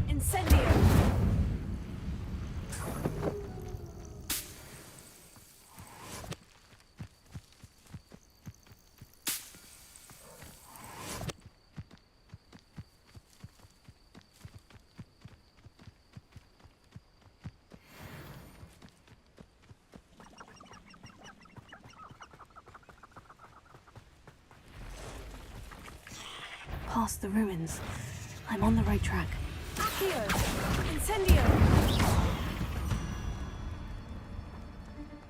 Incendio! Past the ruins. I'm on the right track. Accio! Incendio!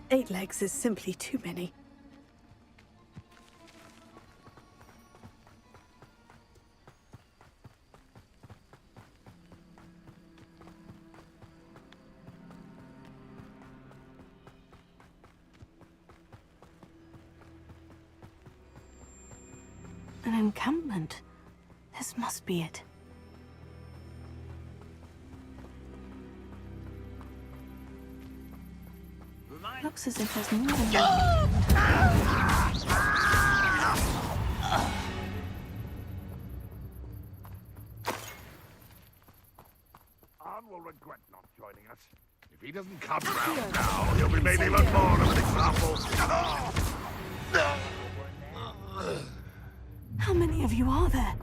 8 legs is simply too many. An encampment. This must be it. Looks as if there's more than one. Anne will regret not joining us. If he doesn't come round now, he'll be made even more of an example. How many of you are there?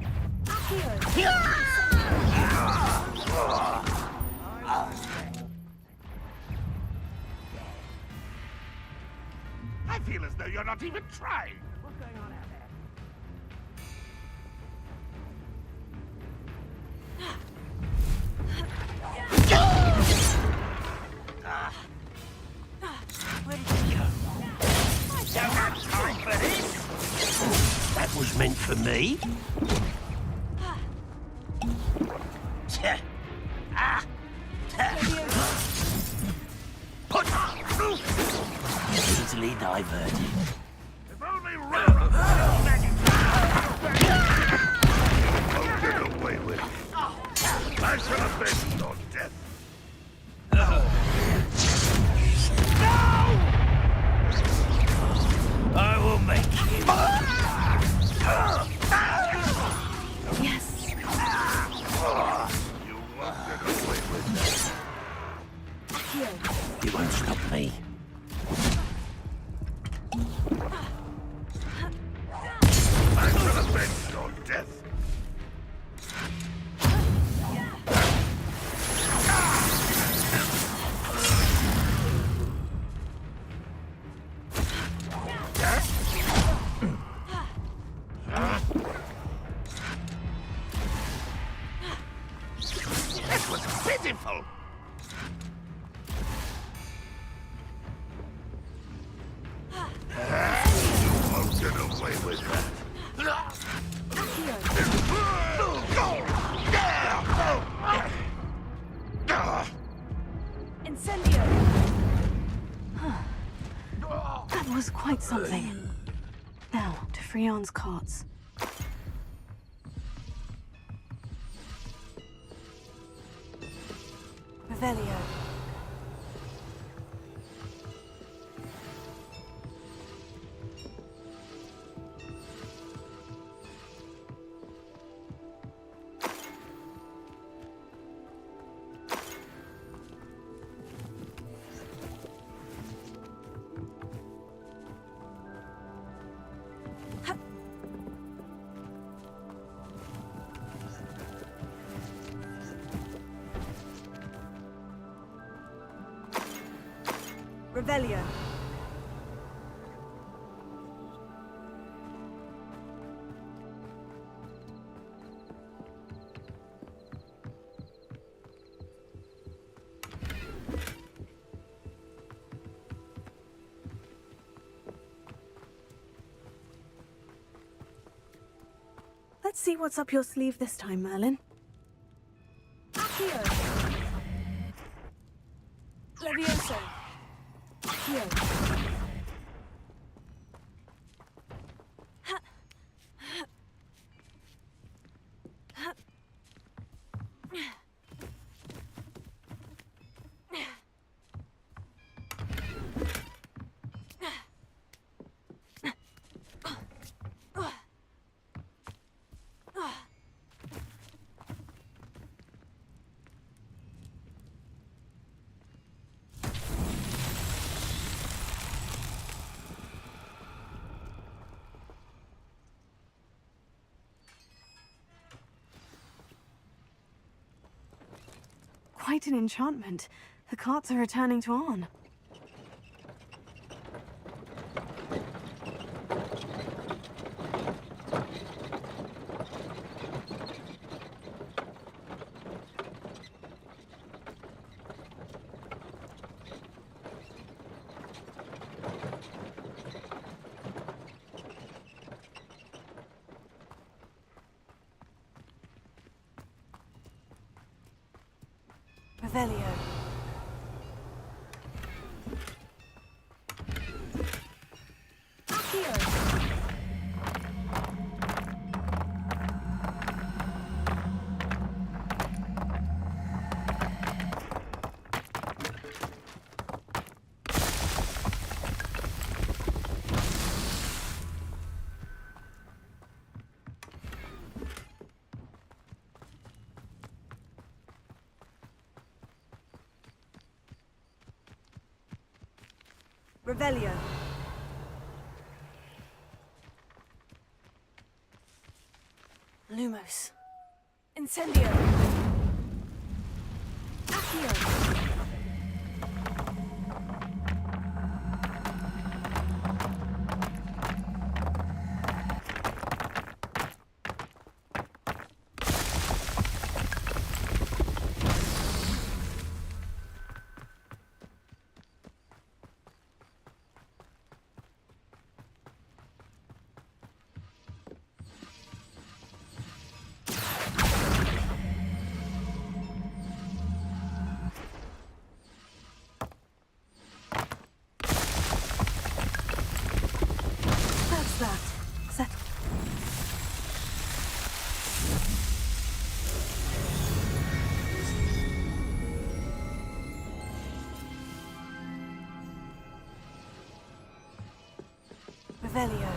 I feel as though you're not even trying. What's going on out there? Where did you go? I don't have time for this. That was meant for me. Easily diverted. If only Rara had magic. I'll get away with it. I shall avenge your death. No! I will make you. Yes. You won't get away with that. You won't stop me. I shall avenge your death. That was pitiful. You won't get away with that. Incendio! That was quite something. Now, to Freon's carts. Revelio. Revelio. Let's see what's up your sleeve this time, Merlin. Accio. Levioso. Accio. Quite an enchantment. The carts are returning to Arn. Revelio. Accio. Revelio. Lumos. Incendio. Accio. That. Settle. Revelio.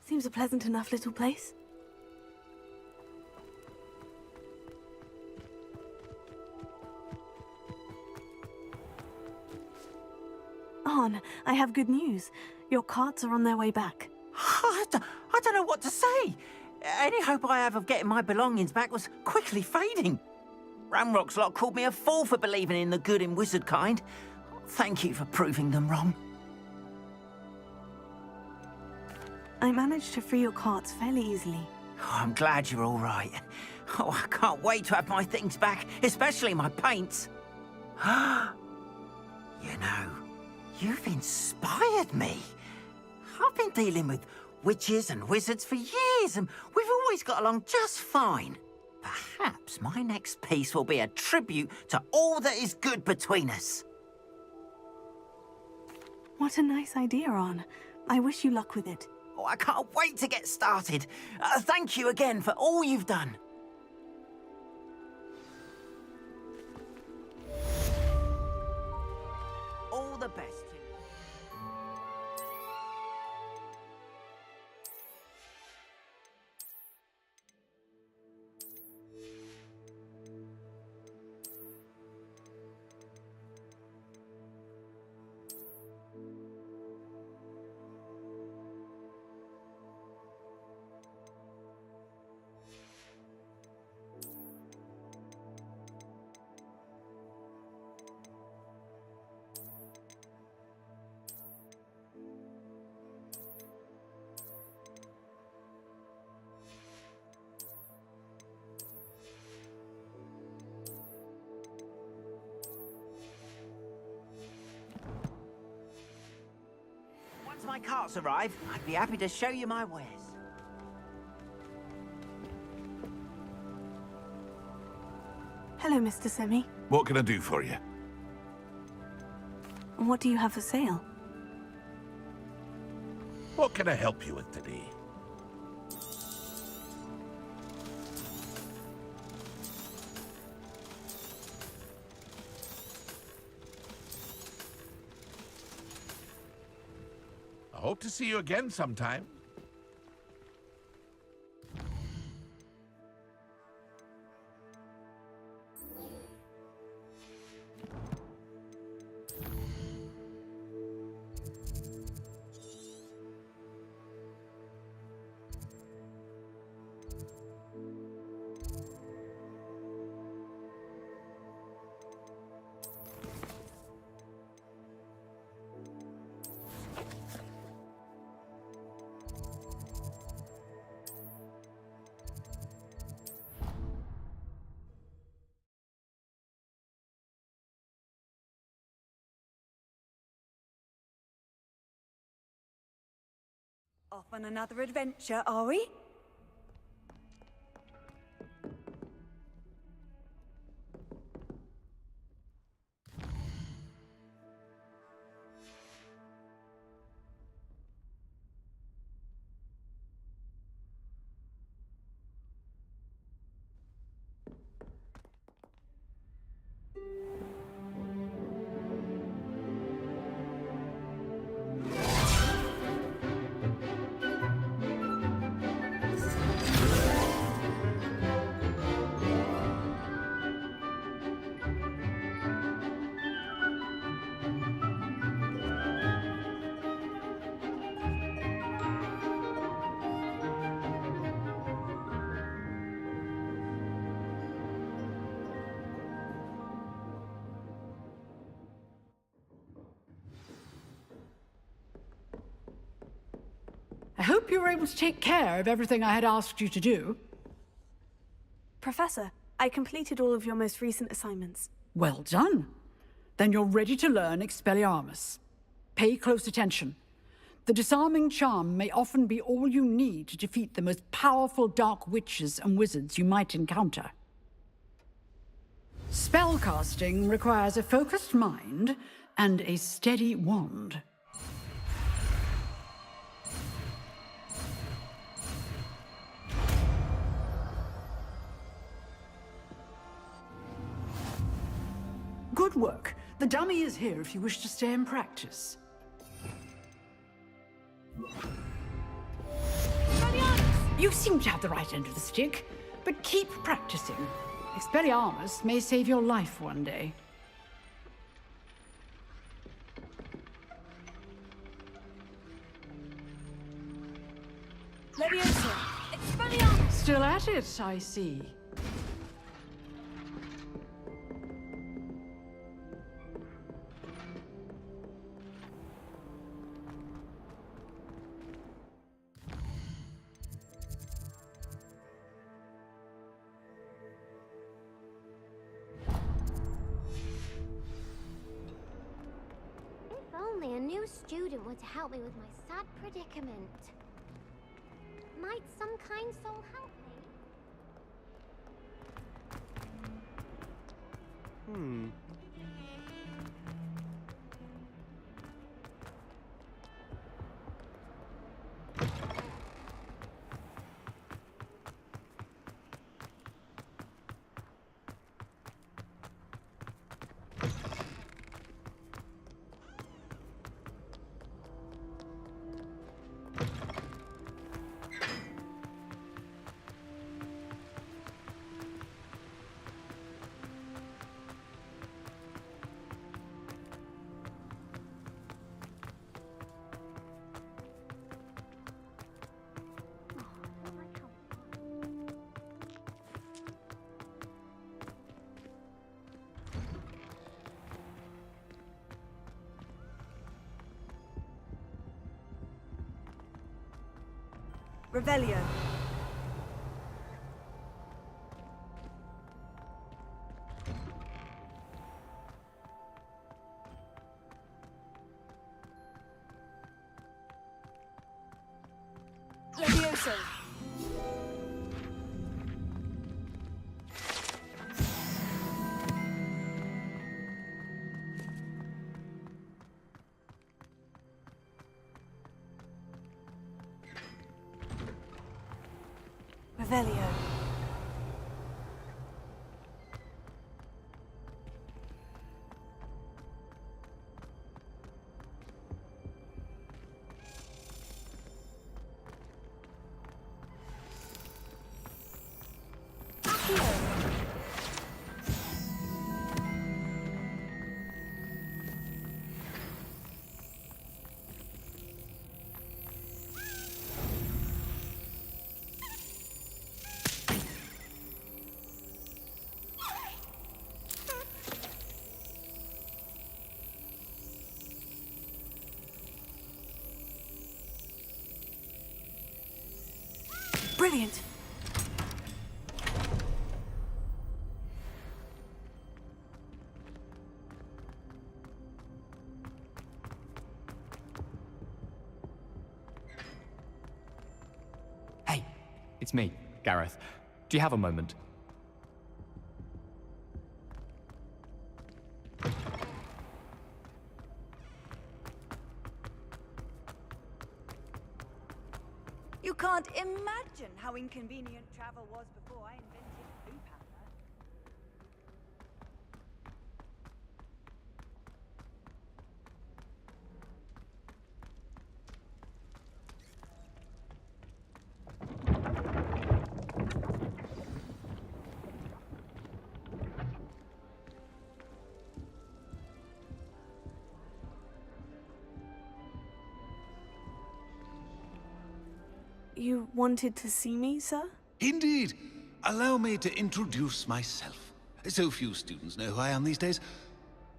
Seems a pleasant enough little place. Arn, I have good news. Your carts are on their way back. I don't know what to say. Any hope I have of getting my belongings back was quickly fading. Ramrock's lot called me a fool for believing in the good in wizard kind. Thank you for proving them wrong. I managed to free your carts fairly easily. Oh, I'm glad you're all right. Oh, I can't wait to have my things back, especially my paints. You know, you've inspired me. I've been dealing with witches and wizards for years, and we've always got along just fine. Perhaps my next piece will be a tribute to all that is good between us. What a nice idea, Ron. I wish you luck with it. Oh, I can't wait to get started. Thank you again for all you've done. All the best to you. Once my carts arrive, I'd be happy to show you my wares. Hello, Mr. Semi. What can I do for you? What do you have for sale? What can I help you with today? I hope to see you again sometime. Off on another adventure, are we? I hope you were able to take care of everything I had asked you to do. Professor, I completed all of your most recent assignments. Well done. Then you're ready to learn Expelliarmus. Pay close attention. The disarming charm may often be all you need to defeat the most powerful dark witches and wizards you might encounter. Spellcasting requires a focused mind and a steady wand. Good work. The dummy is here if you wish to stay and practice. You seem to have the right end of the stick, but keep practicing. Expelliarmus may save your life one day. Leviosa! Expelliarmus! Still at it, I see. student were to help me with my sad predicament. Might some kind soul help me? Revelio. Levioso. Revelio. Brilliant. Hey, it's me, Gareth. Do you have a moment? You can't imagine how inconvenient travel was before I invented blue powder. You wanted to see me, sir? Indeed. Allow me to introduce myself. So few students know who I am these days.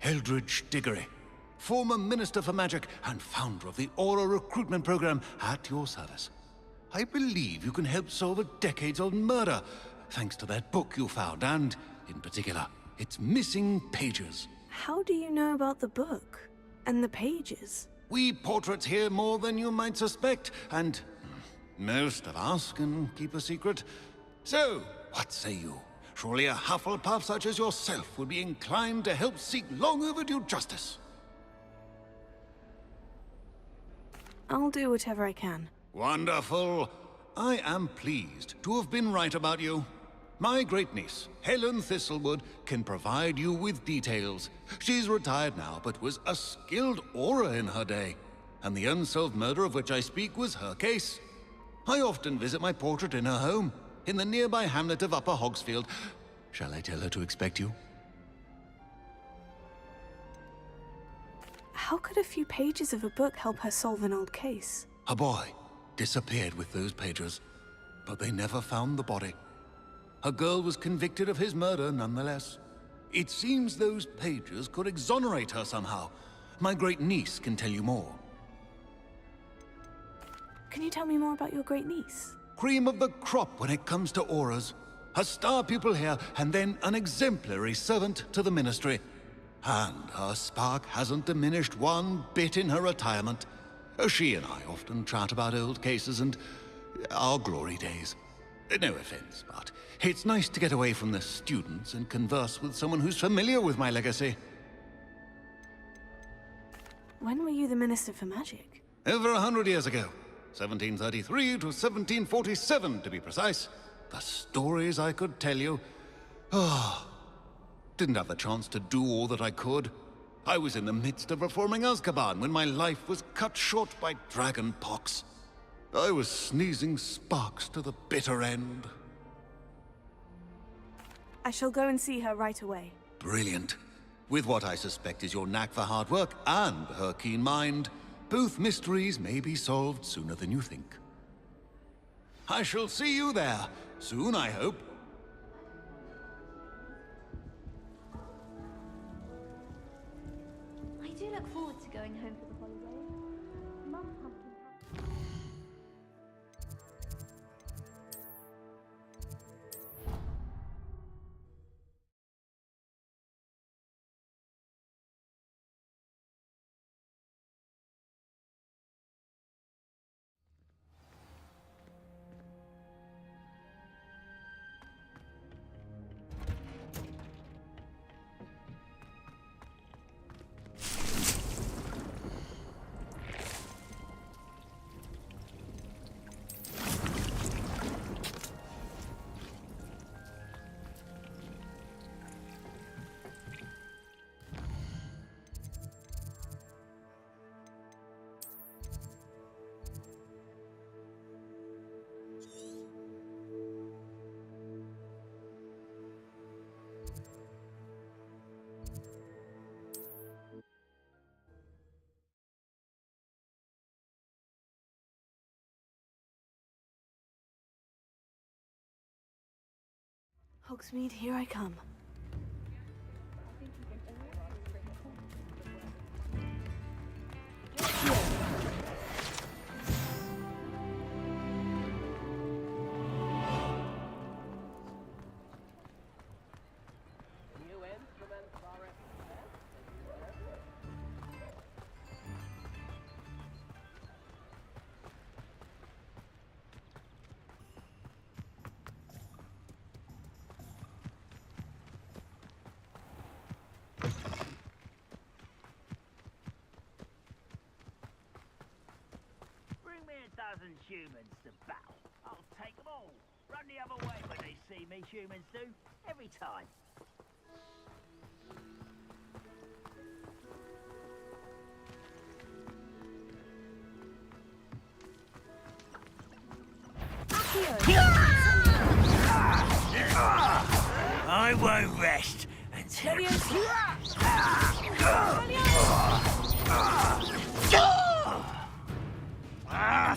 Eldridge Diggory, former Minister for Magic and founder of the Aura recruitment program at your service. I believe you can help solve a decades-old murder, thanks to that book you found, and, in particular, its missing pages. How do you know about the book? And the pages? We portraits hear more than you might suspect, and most of us can keep a secret. So, what say you? Surely a Hufflepuff such as yourself would be inclined to help seek long overdue justice. I'll do whatever I can. Wonderful. I am pleased to have been right about you. My great-niece, Helen Thistlewood, can provide you with details. She's retired now, but was a skilled aura in her day. And the unsolved murder of which I speak was her case. I often visit my portrait in her home, in the nearby hamlet of Upper Hogsfield. Shall I tell her to expect you? How could a few pages of a book help her solve an old case? A boy disappeared with those pages, but they never found the body. A girl was convicted of his murder nonetheless. It seems those pages could exonerate her somehow. My great-niece can tell you more. Can you tell me more about your great-niece? Cream of the crop when it comes to auras. A star pupil here, and then an exemplary servant to the ministry. And her spark hasn't diminished one bit in her retirement. She and I often chat about old cases and our glory days. No offense, but it's nice to get away from the students and converse with someone who's familiar with my legacy. When were you the Minister for Magic? Over 100 years ago. 1733 to 1747, to be precise. The stories I could tell you. Didn't have the chance to do all that I could. I was in the midst of reforming Azkaban when my life was cut short by dragon pox. I was sneezing sparks to the bitter end. I shall go and see her right away. Brilliant. With what I suspect is your knack for hard work and her keen mind, both mysteries may be solved sooner than you think. I shall see you there, soon I hope. I do look forward to going home for the holidays. Mum pumpkin. Hogsmeade, here I come. Dozen humans to battle. I'll take them all. Run the other way when they see me, humans do. Every time. I won't rest until...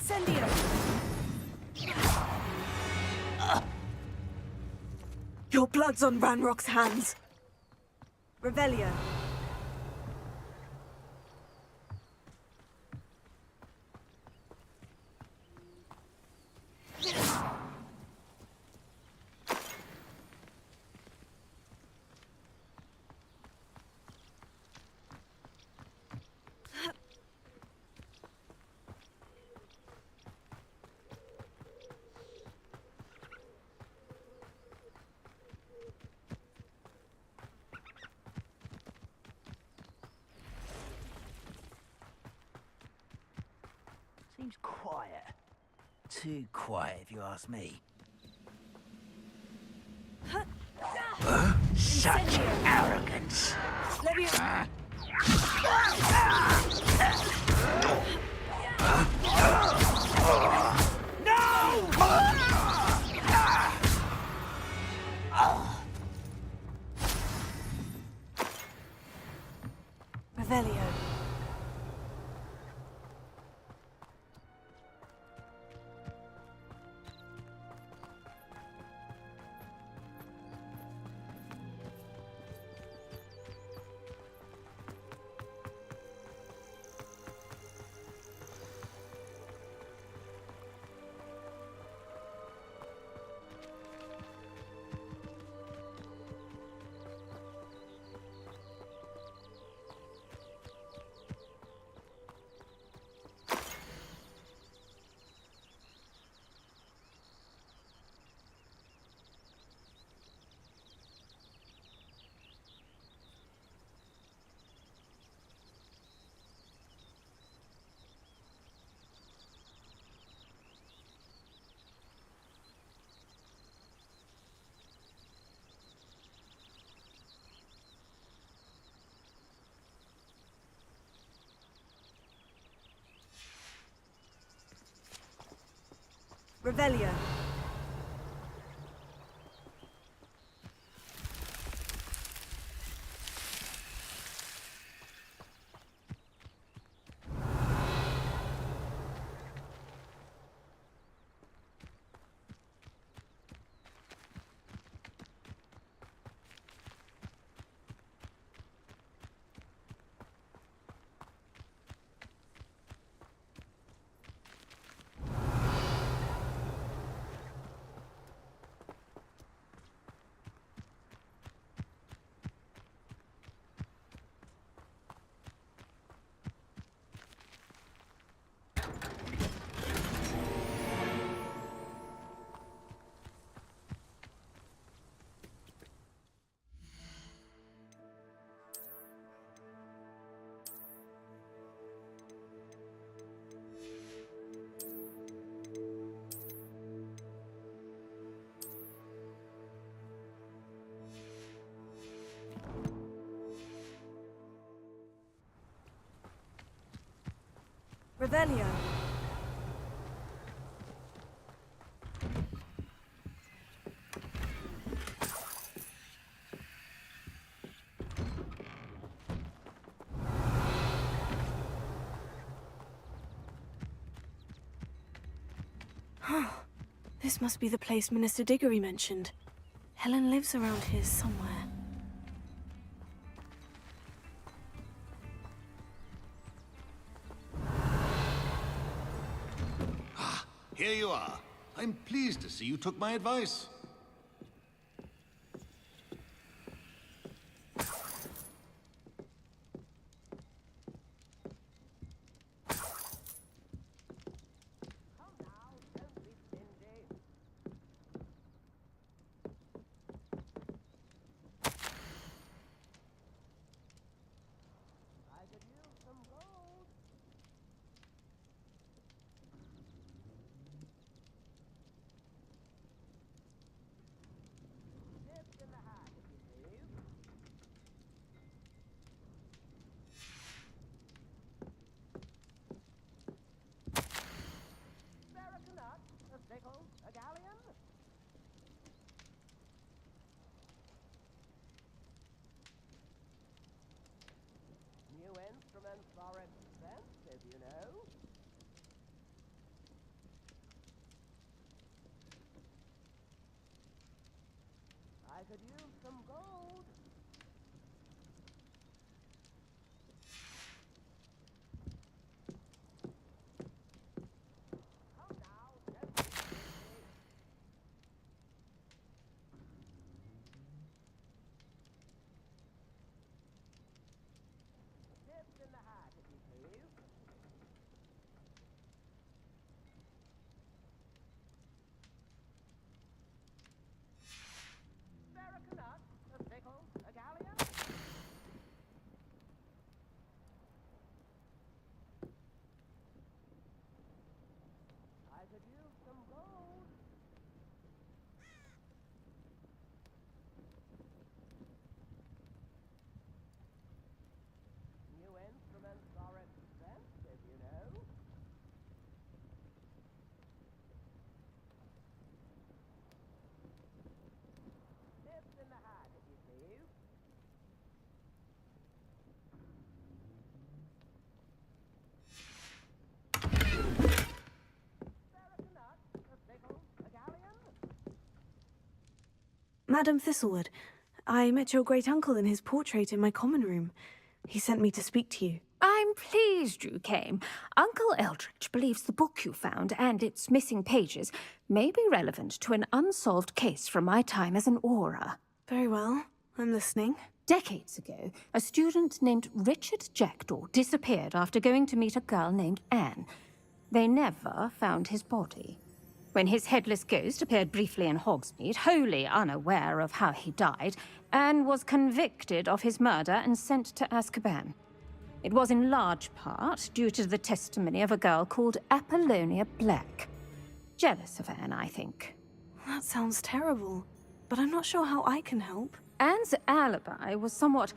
Incendio! Your blood's on Ranrock's hands. Revelio. Seems quiet. Too quiet, if you ask me. Such arrogance. Revelio. Revelio. Revelio. This must be the place Minister Diggory mentioned. Helen lives around here somewhere. Here you are. I'm pleased to see you took my advice. I could use some gold. Come now, don't be silly. Tips in the hat, if you please. A pickle, a galleon. I could use some gold. New instruments are expensive, you know. Tips in the hat, if you please. Madam Thistlewood, I met your great-uncle in his portrait in my common room. He sent me to speak to you. I'm pleased you came. Uncle Eldridge believes the book you found and its missing pages may be relevant to an unsolved case from my time as an aura. Very well. I'm listening. Decades ago, a student named Richard Jackdaw disappeared after going to meet a girl named Anne. They never found his body. When his headless ghost appeared briefly in Hogsmeade, wholly unaware of how he died, Anne was convicted of his murder and sent to Azkaban. It was in large part due to the testimony of a girl called Apollonia Black. Jealous of Anne, I think. That sounds terrible, but I'm not sure how I can help. Anne's alibi was somewhat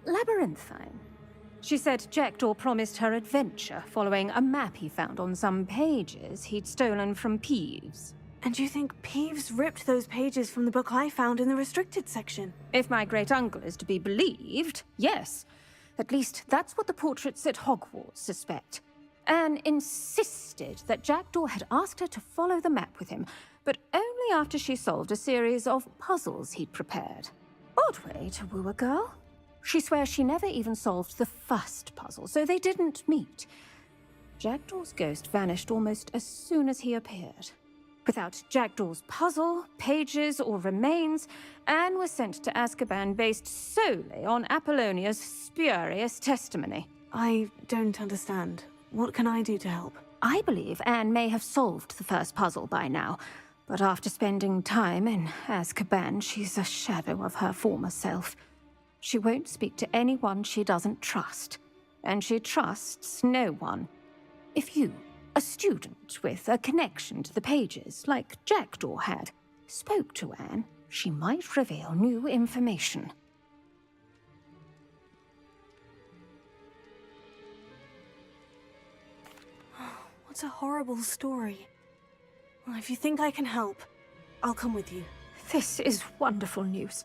labyrinthine. She said Jackdaw promised her adventure following a map he found on some pages he'd stolen from Peeves. And you think Peeves ripped those pages from the book I found in the restricted section? If my great-uncle is to be believed, yes. At least that's what the portraits at Hogwarts suspect. Anne insisted that Jackdaw had asked her to follow the map with him, but only after she solved a series of puzzles he'd prepared. Odd way to woo a girl. She swears she never even solved the first puzzle, so they didn't meet. Jackdaw's ghost vanished almost as soon as he appeared. Without Jackdaw's puzzle, pages, or remains, Anne was sent to Azkaban based solely on Apollonia's spurious testimony. I don't understand. What can I do to help? I believe Anne may have solved the first puzzle by now, but after spending time in Azkaban, she's a shadow of her former self. She won't speak to anyone she doesn't trust, and she trusts no one. If you, a student with a connection to the pages, like Jackdaw had, spoke to Anne, she might reveal new information. What a horrible story. Well, if you think I can help, I'll come with you. This is wonderful news.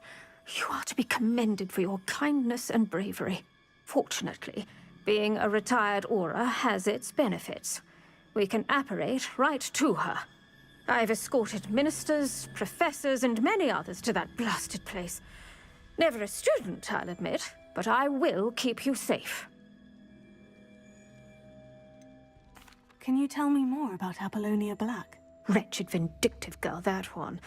You are to be commended for your kindness and bravery. Fortunately, being a retired Auror has its benefits. We can apparate right to her. I've escorted ministers, professors, and many others to that blasted place. Never a student, I'll admit, but I will keep you safe. Can you tell me more about Apollonia Black? Wretched, vindictive girl, that one.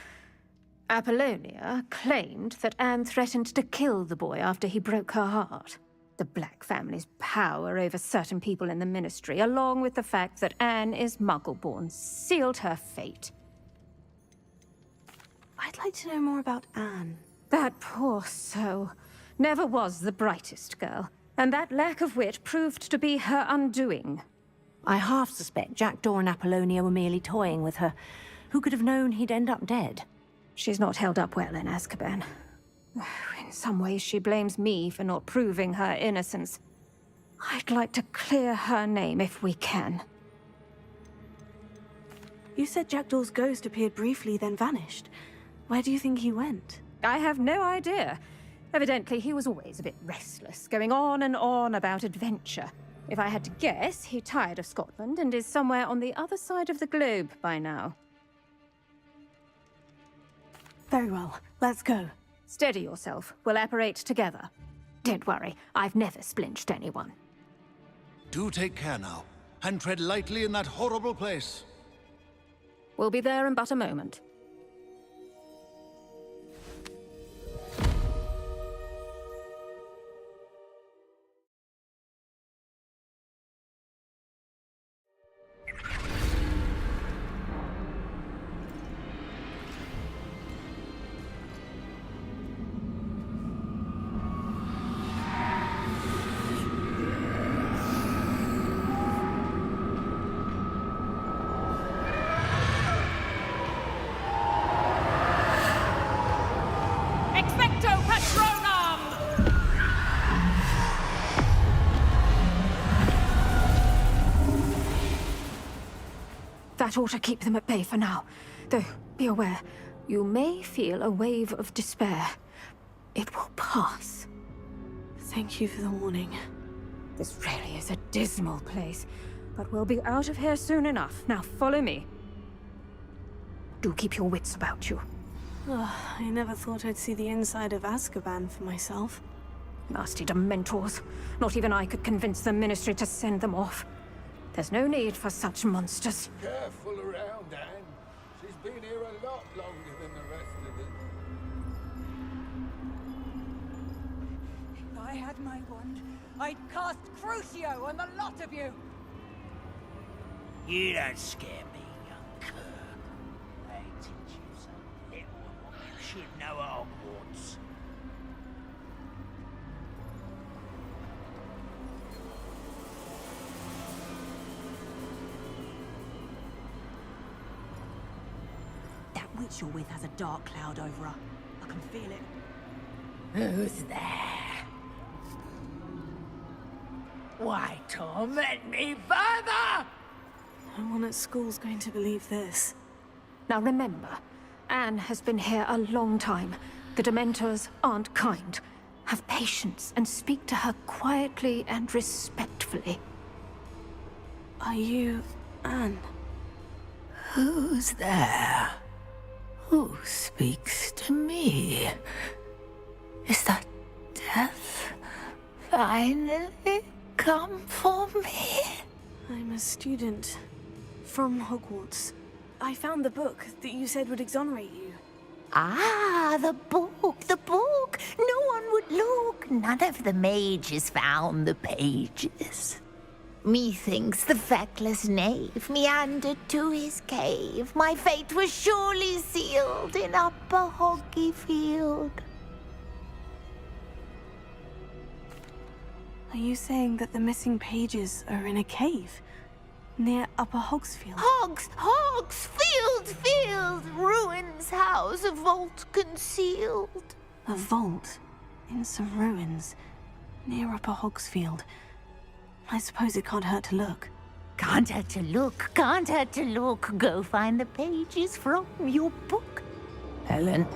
Apollonia claimed that Anne threatened to kill the boy after he broke her heart. The Black family's power over certain people in the Ministry, along with the fact that Anne is Muggle-born, sealed her fate. I'd like to know more about Anne. That poor soul never was the brightest girl, and that lack of wit proved to be her undoing. I half suspect Jackdaw and Apollonia were merely toying with her. Who could have known he'd end up dead? She's not held up well in Azkaban. In some ways, she blames me for not proving her innocence. I'd like to clear her name if we can. You said Jackdaw's ghost appeared briefly, then vanished. Where do you think he went? I have no idea. Evidently, he was always a bit restless, going on and on about adventure. If I had to guess, he tired of Scotland and is somewhere on the other side of the globe by now. Very well. Let's go. Steady yourself. We'll apparate together. Don't worry, I've never splinched anyone. Do take care now, and tread lightly in that horrible place. We'll be there in but a moment. That ought to keep them at bay for now. Though, be aware, you may feel a wave of despair. It will pass. Thank you for the warning. This really is a dismal place, but we'll be out of here soon enough. Now follow me. Do keep your wits about you. I never thought I'd see the inside of Azkaban for myself. Nasty Dementors. Not even I could convince the Ministry to send them off. There's no need for such monsters. Careful around, Anne. She's been here a lot longer than the rest of us. If I had my wand, I'd cast Crucio on the lot of you! You don't scare me, young cur. I teach you so little of what you should know at Hogwarts. Witch you're with has a dark cloud over her. I can feel it. Who's there? Why torment me further? No one at school's going to believe this. Now remember, Anne has been here a long time. The Dementors aren't kind. Have patience and speak to her quietly and respectfully. Are you Anne? Who's there? Who speaks to me? Is that death finally come for me? I'm a student from Hogwarts. I found the book that you said would exonerate you. Ah, the book, the book. No one would look. None of the mages found the pages. Methinks the feckless knave meandered to his cave. My fate was surely sealed in Upper Hoggyfield. Are you saying that the missing pages are in a cave near Upper Hogsfield? Hogsfield, ruins house, a vault concealed. A vault in some ruins near Upper Hogsfield. I suppose it can't hurt to look. Can't hurt to look, can't hurt to look. Go find the pages from your book. Helen,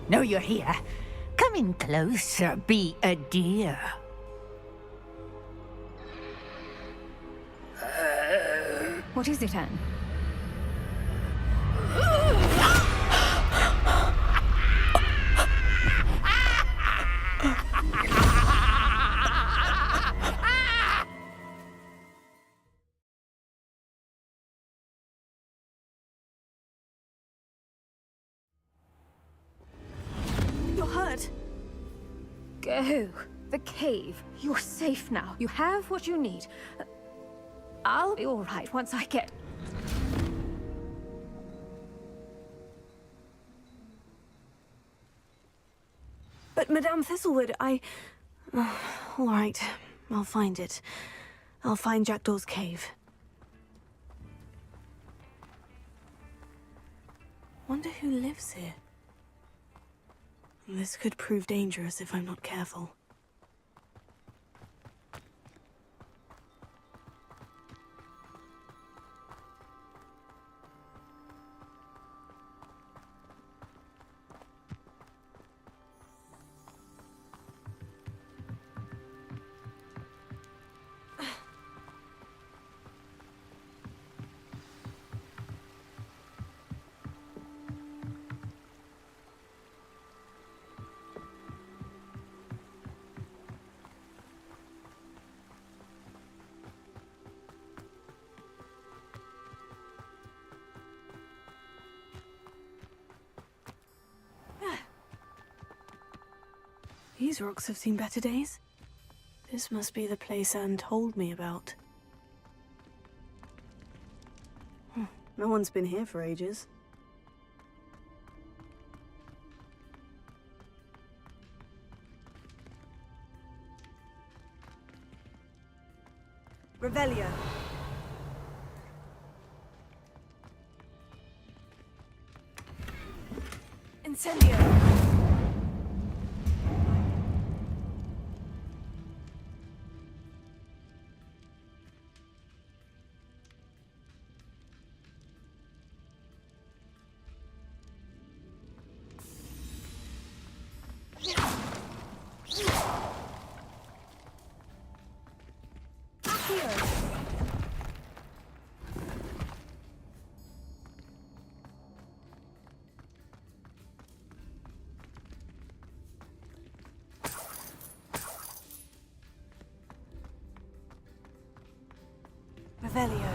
know you're here. Come in closer, be a dear. What is it, Anne? You're hurt. Go. The cave. You're safe now. You have what you need. I'll be all right once I get... But Madame Thistlewood, all right, I'll find it. I'll find Jackdaw's cave. Wonder who lives here. This could prove dangerous if I'm not careful. These rocks have seen better days. This must be the place Anne told me about. No one's been here for ages. Revelio. Incendio. Revelio.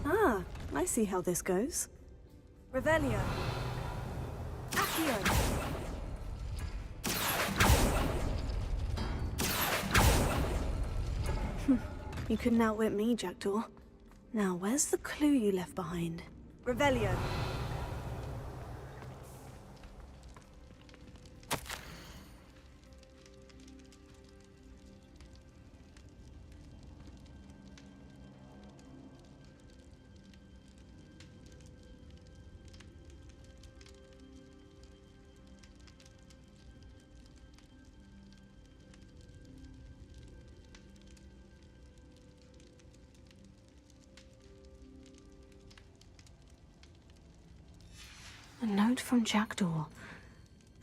Ah, I see how this goes. Revelio. Accio. You couldn't outwit me, Jackdaw. Now, where's the clue you left behind? Revelio. A note from Jackdaw.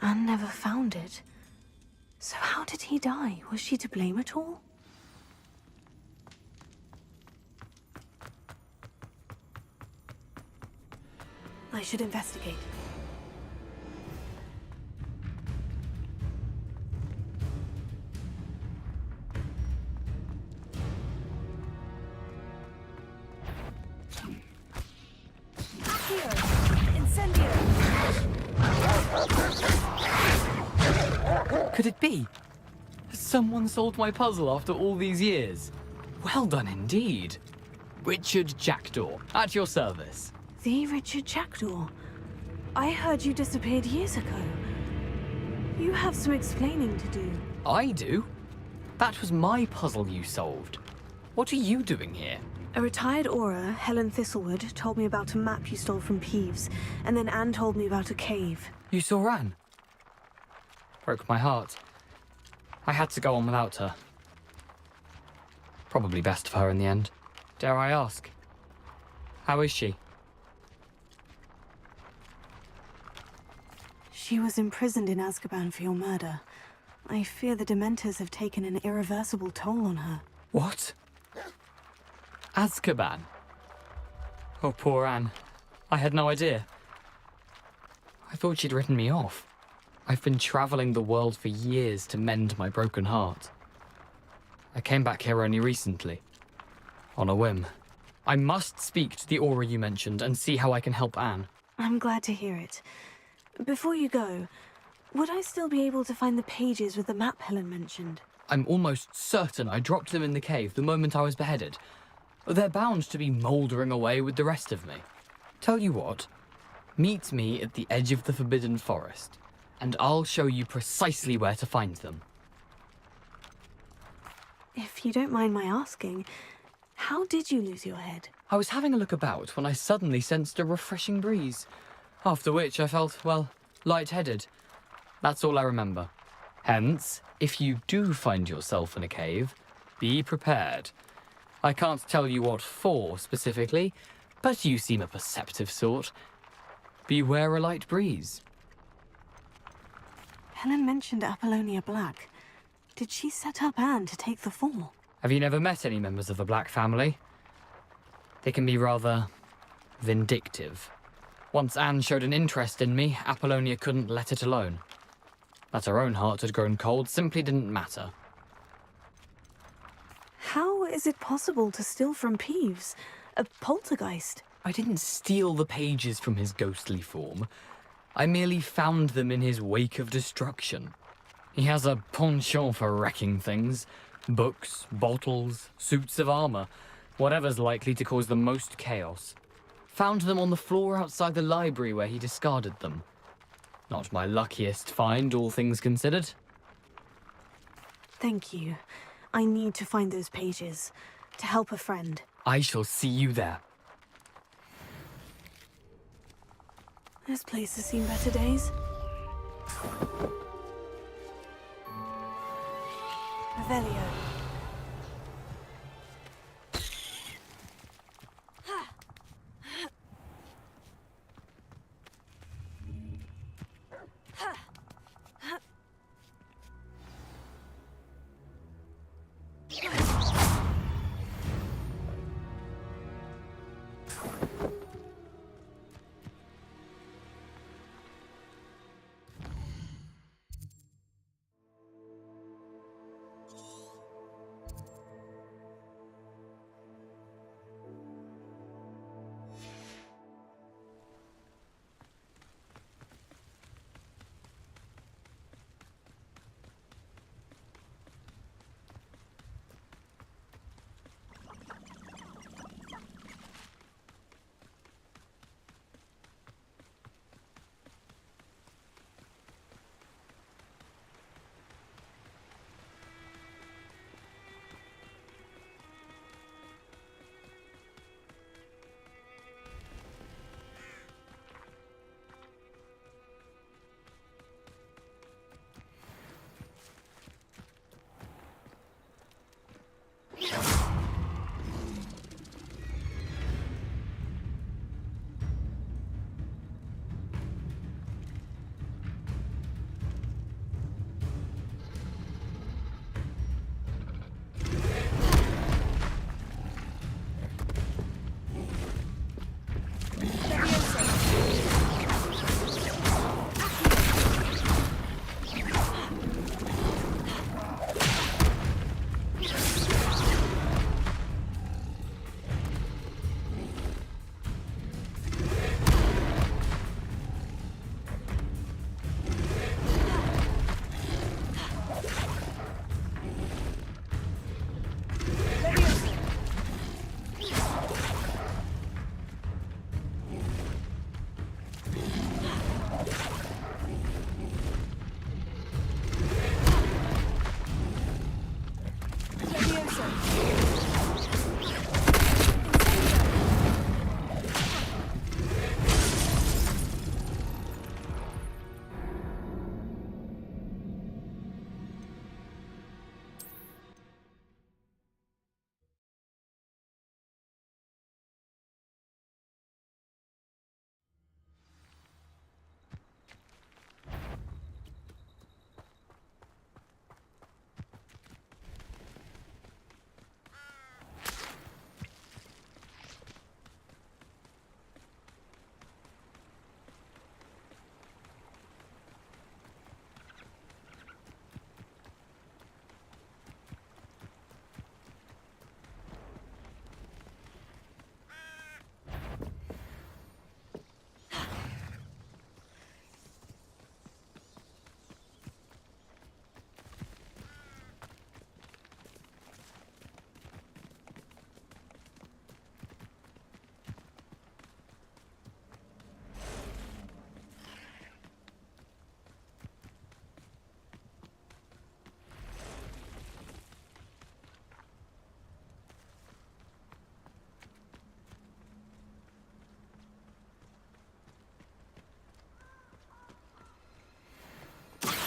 Anne never found it. So how did he die? Was she to blame at all? I should investigate. Could it be? Has someone solved my puzzle after all these years? Well done indeed. Richard Jackdaw, at your service. The Richard Jackdaw? I heard you disappeared years ago. You have some explaining to do. I do? That was my puzzle you solved. What are you doing here? A retired Aura, Helen Thistlewood, told me about a map you stole from Peeves, and then Anne told me about a cave. You saw Anne? Broke my heart. I had to go on without her. Probably best for her in the end. Dare I ask? How is she? She was imprisoned in Azkaban for your murder. I fear the Dementors have taken an irreversible toll on her. What? Azkaban? Oh, poor Anne. I had no idea. I thought she'd written me off. I've been traveling the world for years to mend my broken heart. I came back here only recently. On a whim. I must speak to the Aura you mentioned and see how I can help Anne. I'm glad to hear it. Before you go, would I still be able to find the pages with the map Helen mentioned? I'm almost certain I dropped them in the cave the moment I was beheaded. They're bound to be mouldering away with the rest of me. Tell you what, meet me at the edge of the Forbidden Forest, and I'll show you precisely where to find them. If you don't mind my asking, how did you lose your head? I was having a look about when I suddenly sensed a refreshing breeze, after which I felt, well, lightheaded. That's all I remember. Hence, if you do find yourself in a cave, be prepared. I can't tell you what for specifically, but you seem a perceptive sort. Beware a light breeze. Helen mentioned Apollonia Black. Did she set up Anne to take the fall? Have you never met any members of the Black family? They can be rather vindictive. Once Anne showed an interest in me, Apollonia couldn't let it alone. That her own heart had grown cold simply didn't matter. How is it possible to steal from Peeves? A poltergeist? I didn't steal the pages from his ghostly form. I merely found them in his wake of destruction. He has a penchant for wrecking things. Books, bottles, suits of armor, whatever's likely to cause the most chaos. Found them on the floor outside the library where he discarded them. Not my luckiest find, all things considered. Thank you. I need to find those pages to help a friend. I shall see you there. This place has seen better days. Revelio.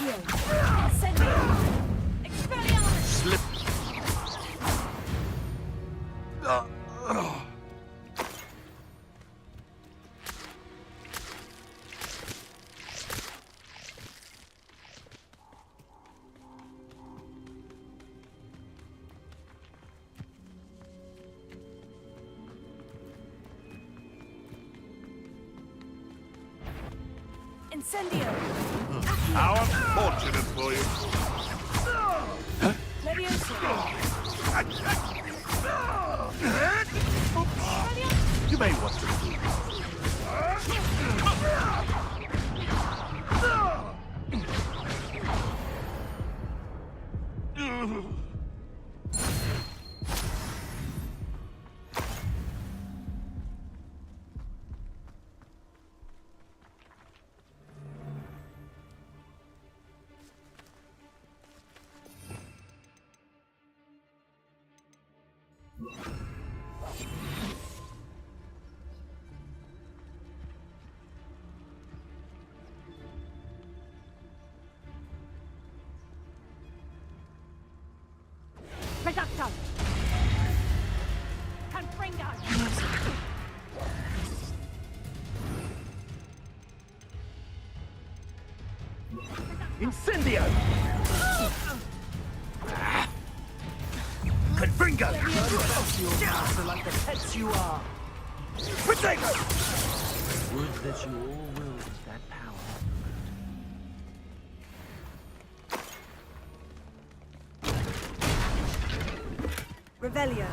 Slip. Incendio! How unfortunate for you. You may want to do. Reducto! Confringo! Incendio! Confringo! Like the pets you are. Potato! Would that you all willed that power. Revelio.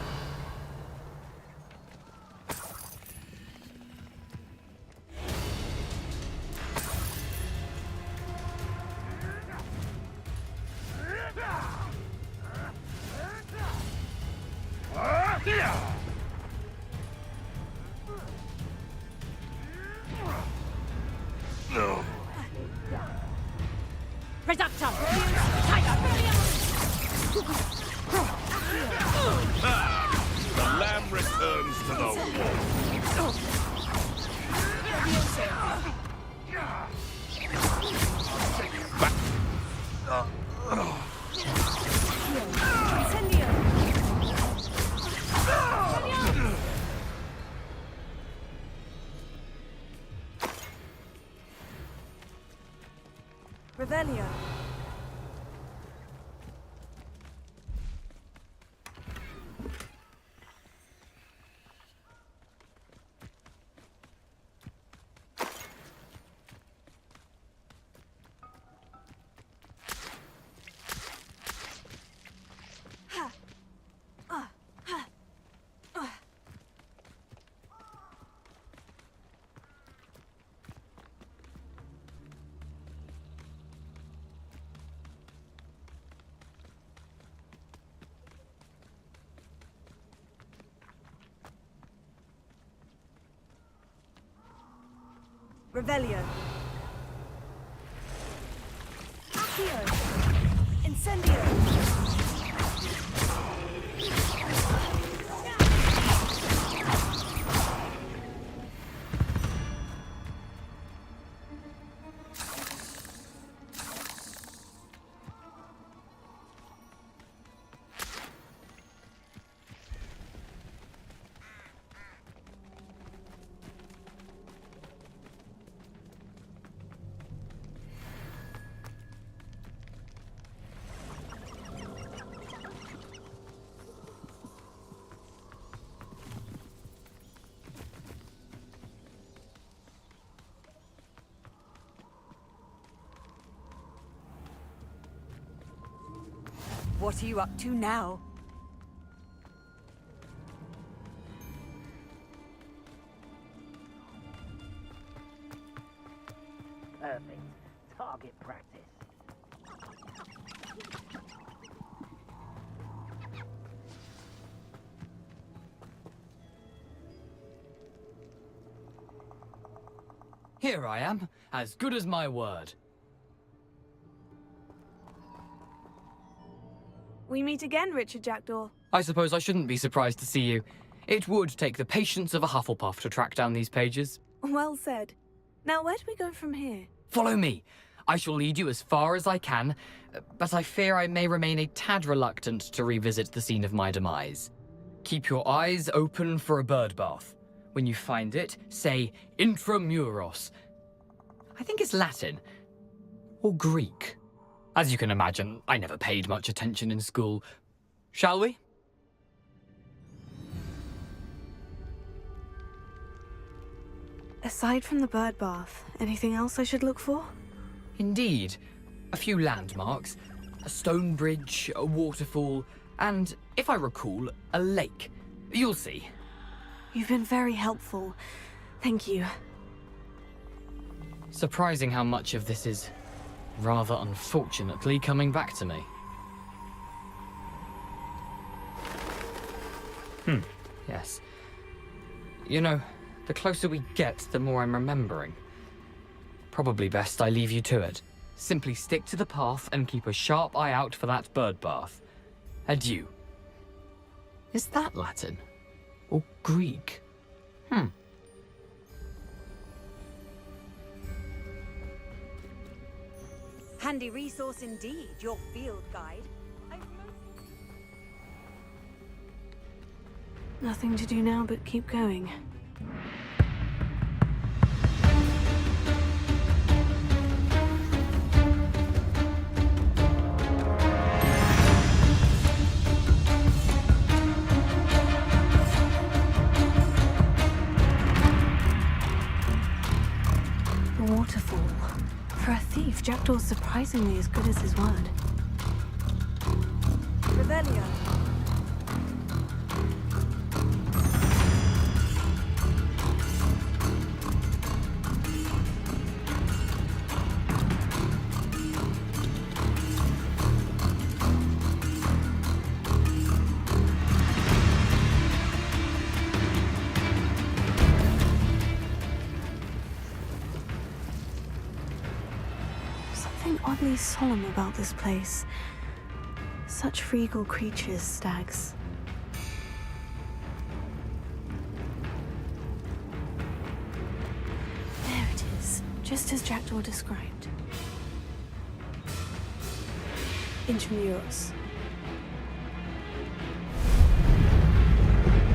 Reducto! The lamb returns to the wall. Revelio. Revelio. Accio. Incendio. What are you up to now? Perfect. Target practice. Here I am, as good as my word. We meet again, Richard Jackdaw. I suppose I shouldn't be surprised to see you. It would take the patience of a Hufflepuff to track down these pages. Well said. Now, where do we go from here? Follow me. I shall lead you as far as I can, but I fear I may remain a tad reluctant to revisit the scene of my demise. Keep your eyes open for a bird bath. When you find it, say intramuros. I think it's Latin. Or Greek. As you can imagine, I never paid much attention in school. Shall we? Aside from the bird bath, anything else I should look for? Indeed. A few landmarks, a stone bridge, a waterfall, and, if I recall, a lake. You'll see. You've been very helpful. Thank you. Surprising how much of this is, rather unfortunately, coming back to me. Yes. You know, the closer we get, the more I'm remembering. Probably best I leave you to it. Simply stick to the path and keep a sharp eye out for that bird bath. Adieu. Is that Latin? Or Greek? Handy resource indeed, your field guide. Nothing to do now but keep going. The waterfall. For a thief, Jackdaw's surprisingly as good as his word. Revelio. Oddly solemn about this place. Such regal creatures, stags. There it is, just as Jackdaw described. Intramuros.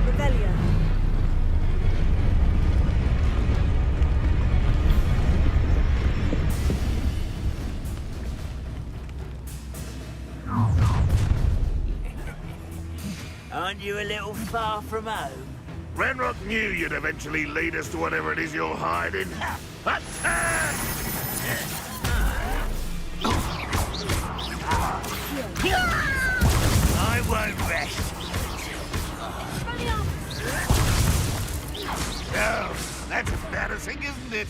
Revelio. Aren't you a little far from home? Ranrock knew you'd eventually lead us to whatever it is you're hiding. Attack! I won't rest. Oh, that's embarrassing, isn't it?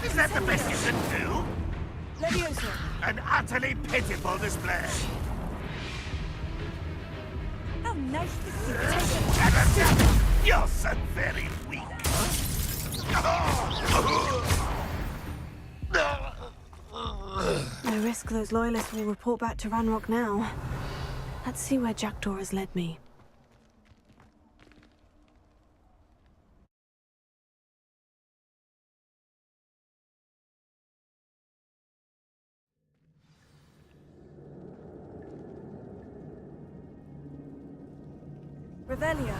Is that the best you can do? Levioso. An utterly pitiful display. How nice to see you. You're so very weak. I risk those loyalists will report back to Ranrock now. Let's see where Jackdaw has led me. Revelio.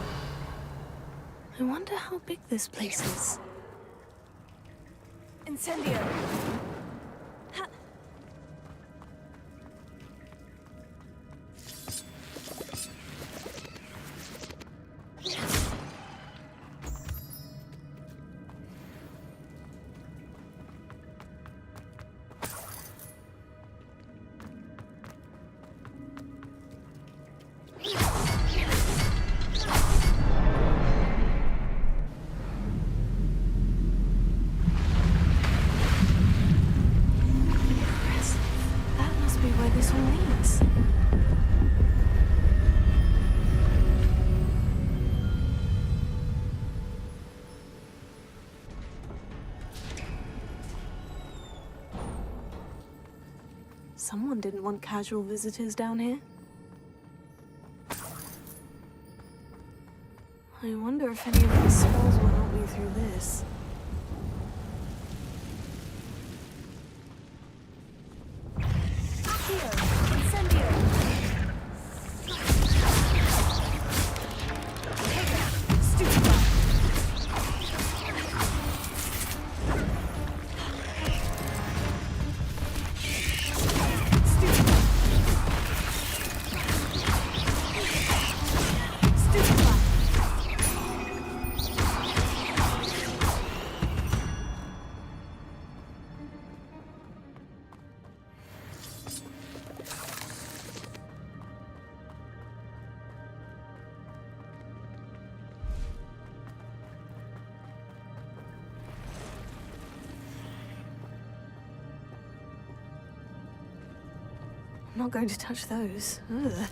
I wonder how big this place is. Incendio. Someone didn't want casual visitors down here. I wonder if any of these spells will help me through this. I'm not going to touch those. Ugh.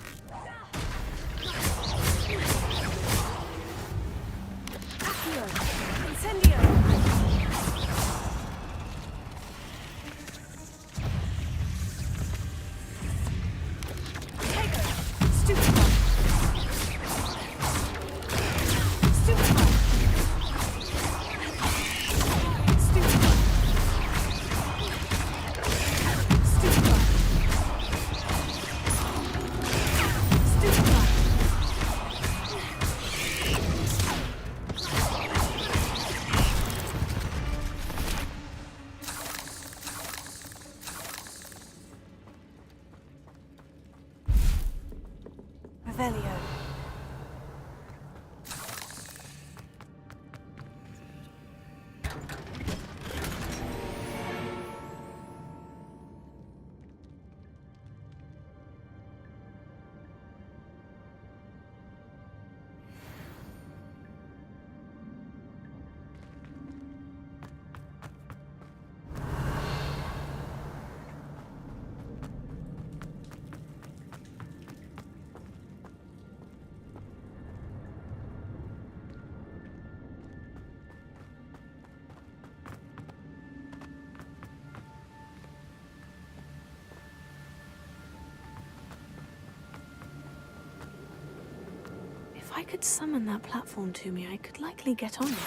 If I could summon that platform to me, I could likely get on it.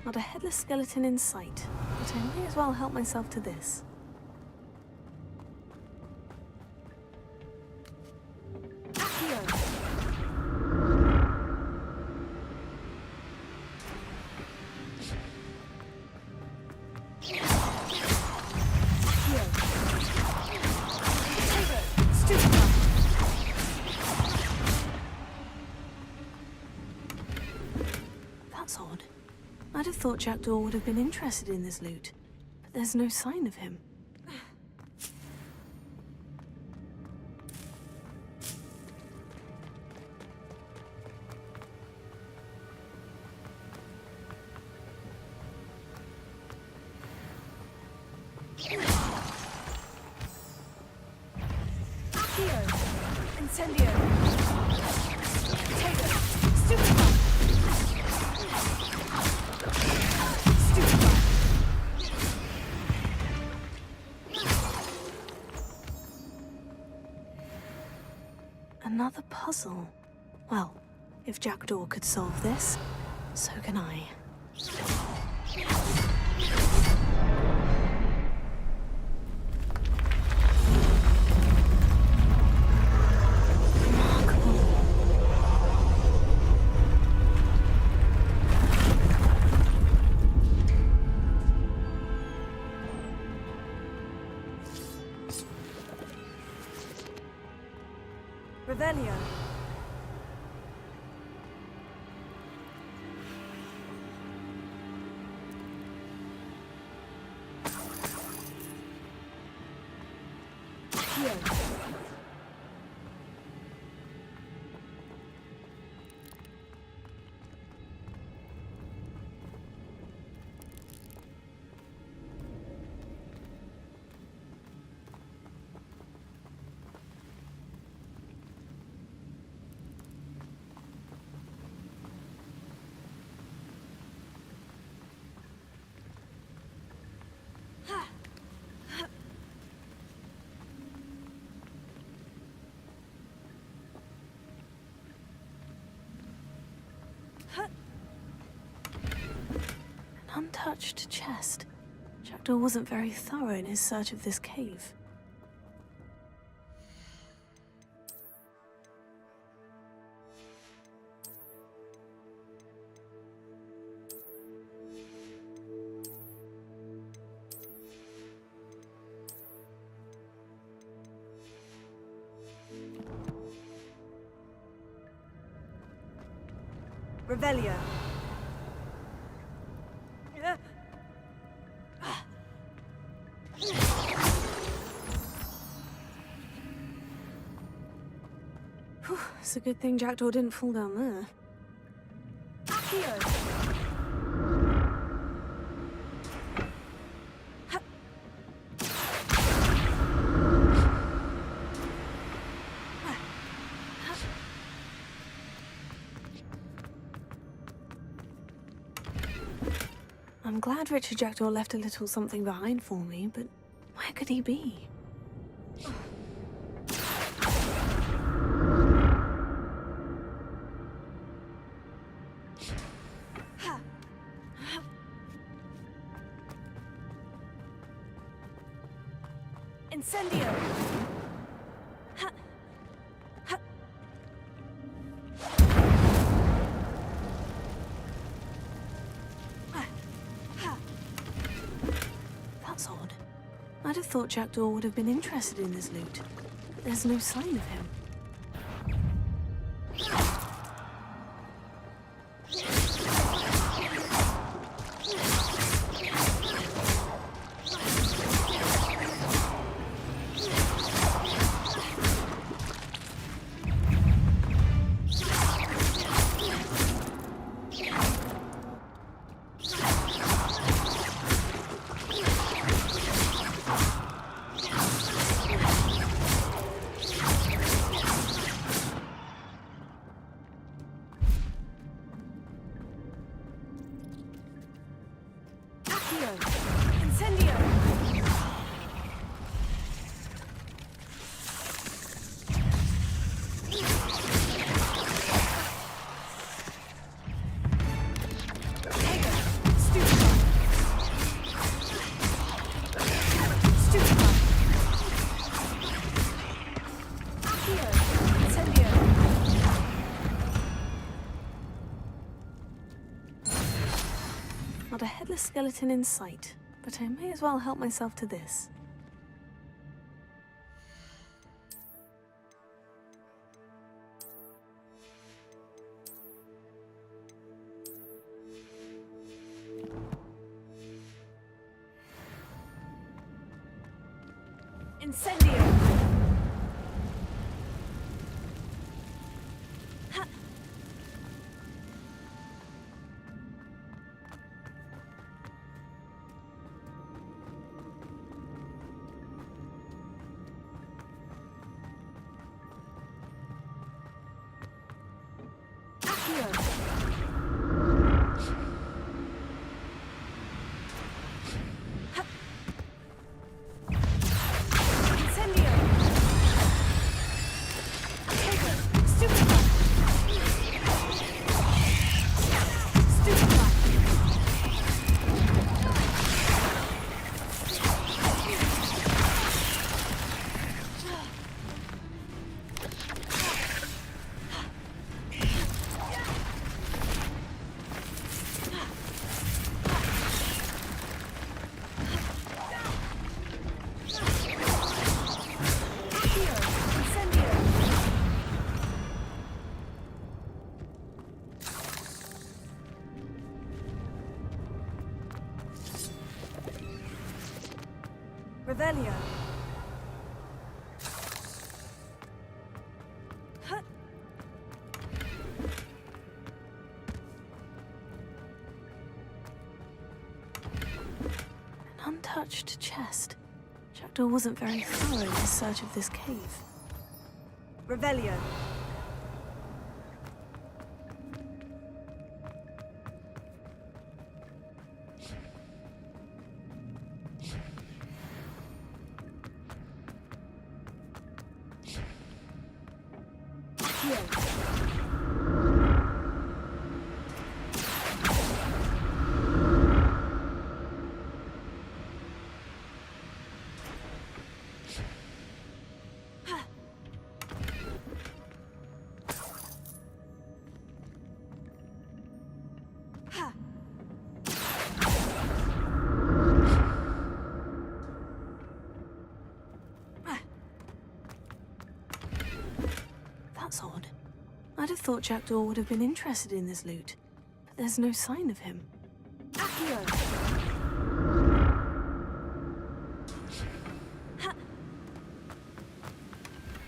Not a headless skeleton in sight, but I may as well help myself to this. That's odd. I'd have thought Jackdaw would have been interested in this loot, but there's no sign of him. Another puzzle. Well, if Jackdaw could solve this, so can I. Revelio. untouched chest. Jackdaw wasn't very thorough in his search of this cave. Revelio. It's a good thing Jackdaw didn't fall down there. I'm glad Richard Jackdaw left a little something behind for me, but where could he be? Incendio! That's odd. I'd have thought Jackdaw would have been interested in this loot. But there's no sign of him. Not a headless skeleton in sight, but I may as well help myself to this. Incendio! Revelio. An untouched chest. Jackdaw wasn't very thorough in his search of this cave. Revelio. I'd have thought Jackdaw would have been interested in this loot, but there's no sign of him.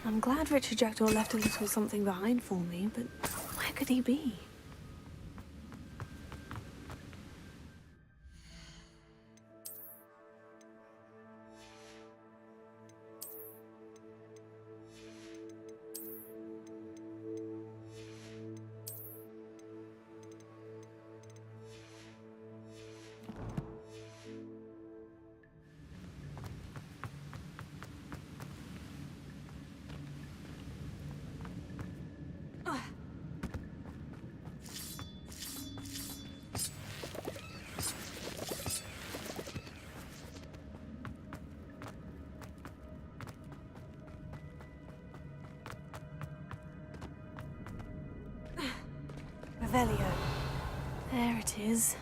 I'm glad Richard Jackdaw left a little something behind for me, but where could he be? Revelio. There it is.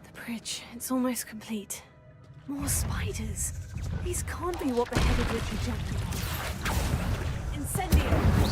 The bridge. It's almost complete. More spiders. These can't be what beheaded Richard Jackdaw. Incendio!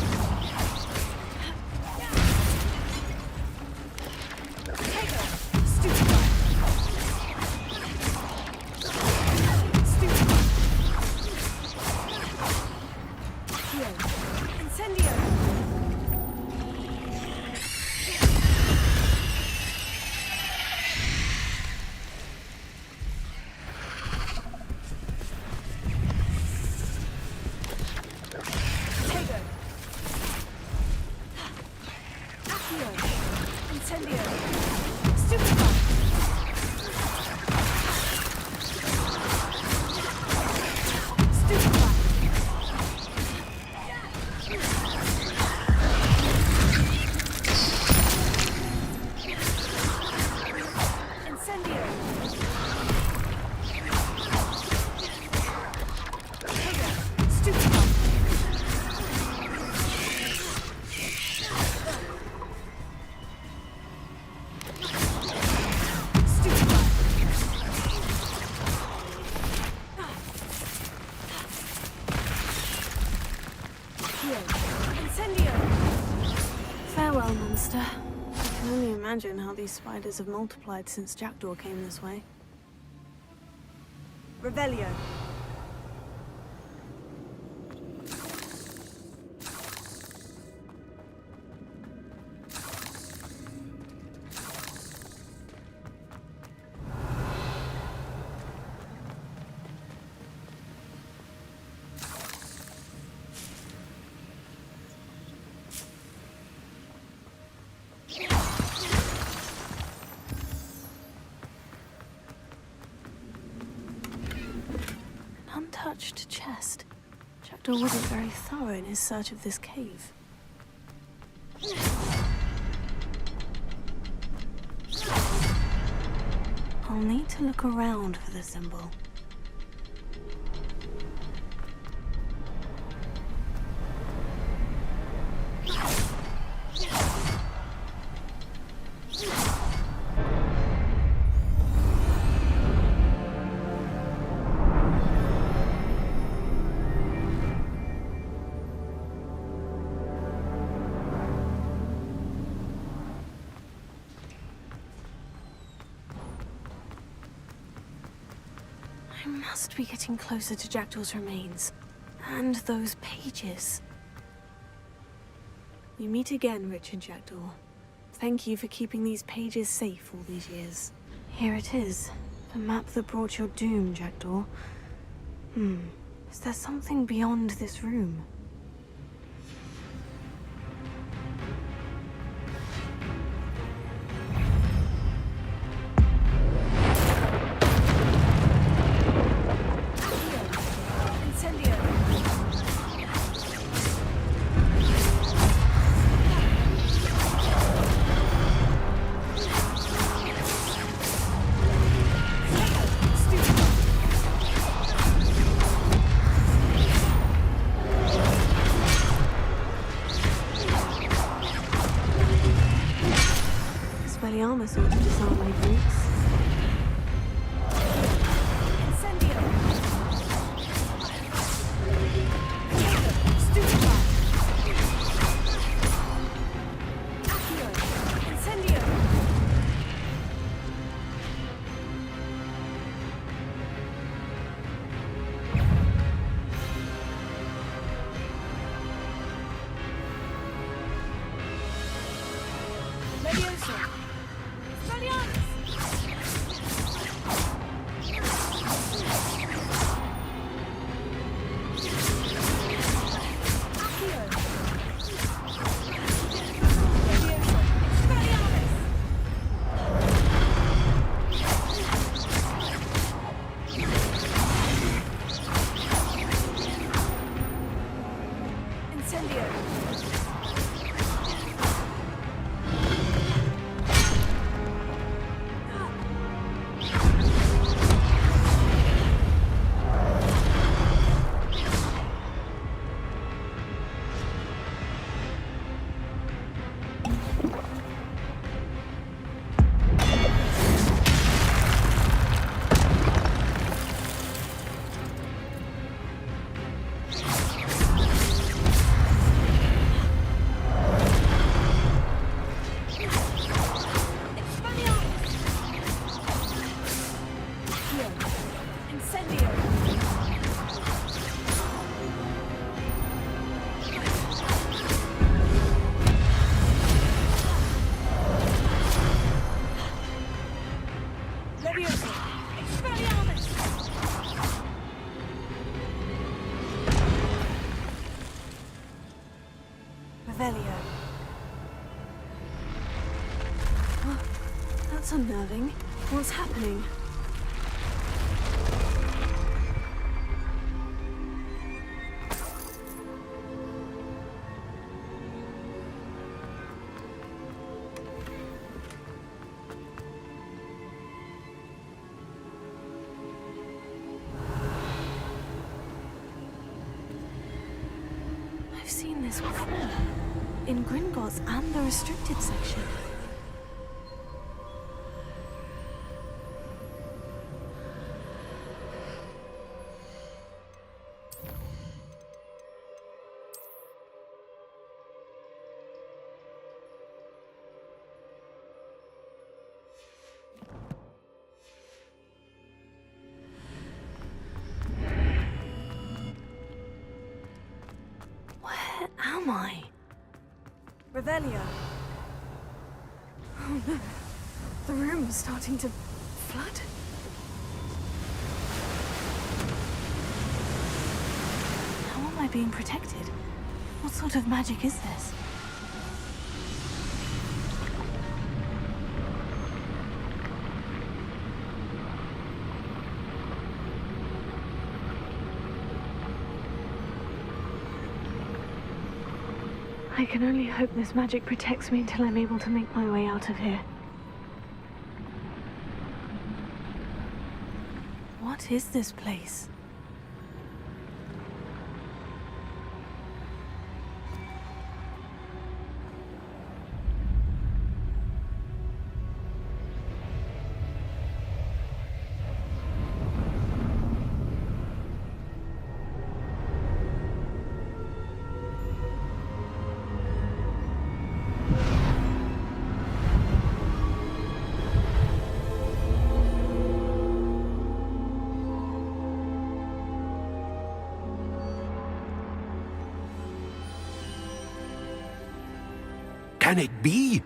Farewell, monster. I can only imagine how these spiders have multiplied since Jackdaw came this way. Revelio. Untouched chest. Jackdaw wasn't very thorough in his search of this cave. I'll need to look around for the symbol. I must be getting closer to Jackdaw's remains. And those pages. We meet again, Richard Jackdaw. Thank you for keeping these pages safe all these years. Here it is. The map that brought your doom, Jackdaw. Is there something beyond this room? Incendio! Leviosa! Expelliarmus! Revelio. Oh, that's unnerving. What's happening? I've seen this before. In Gringotts and the restricted section. Where am I? Revelio. Oh no. The room is starting to flood. How am I being protected? What sort of magic is this? I can only hope this magic protects me until I'm able to make my way out of here. What is this place? Can it be?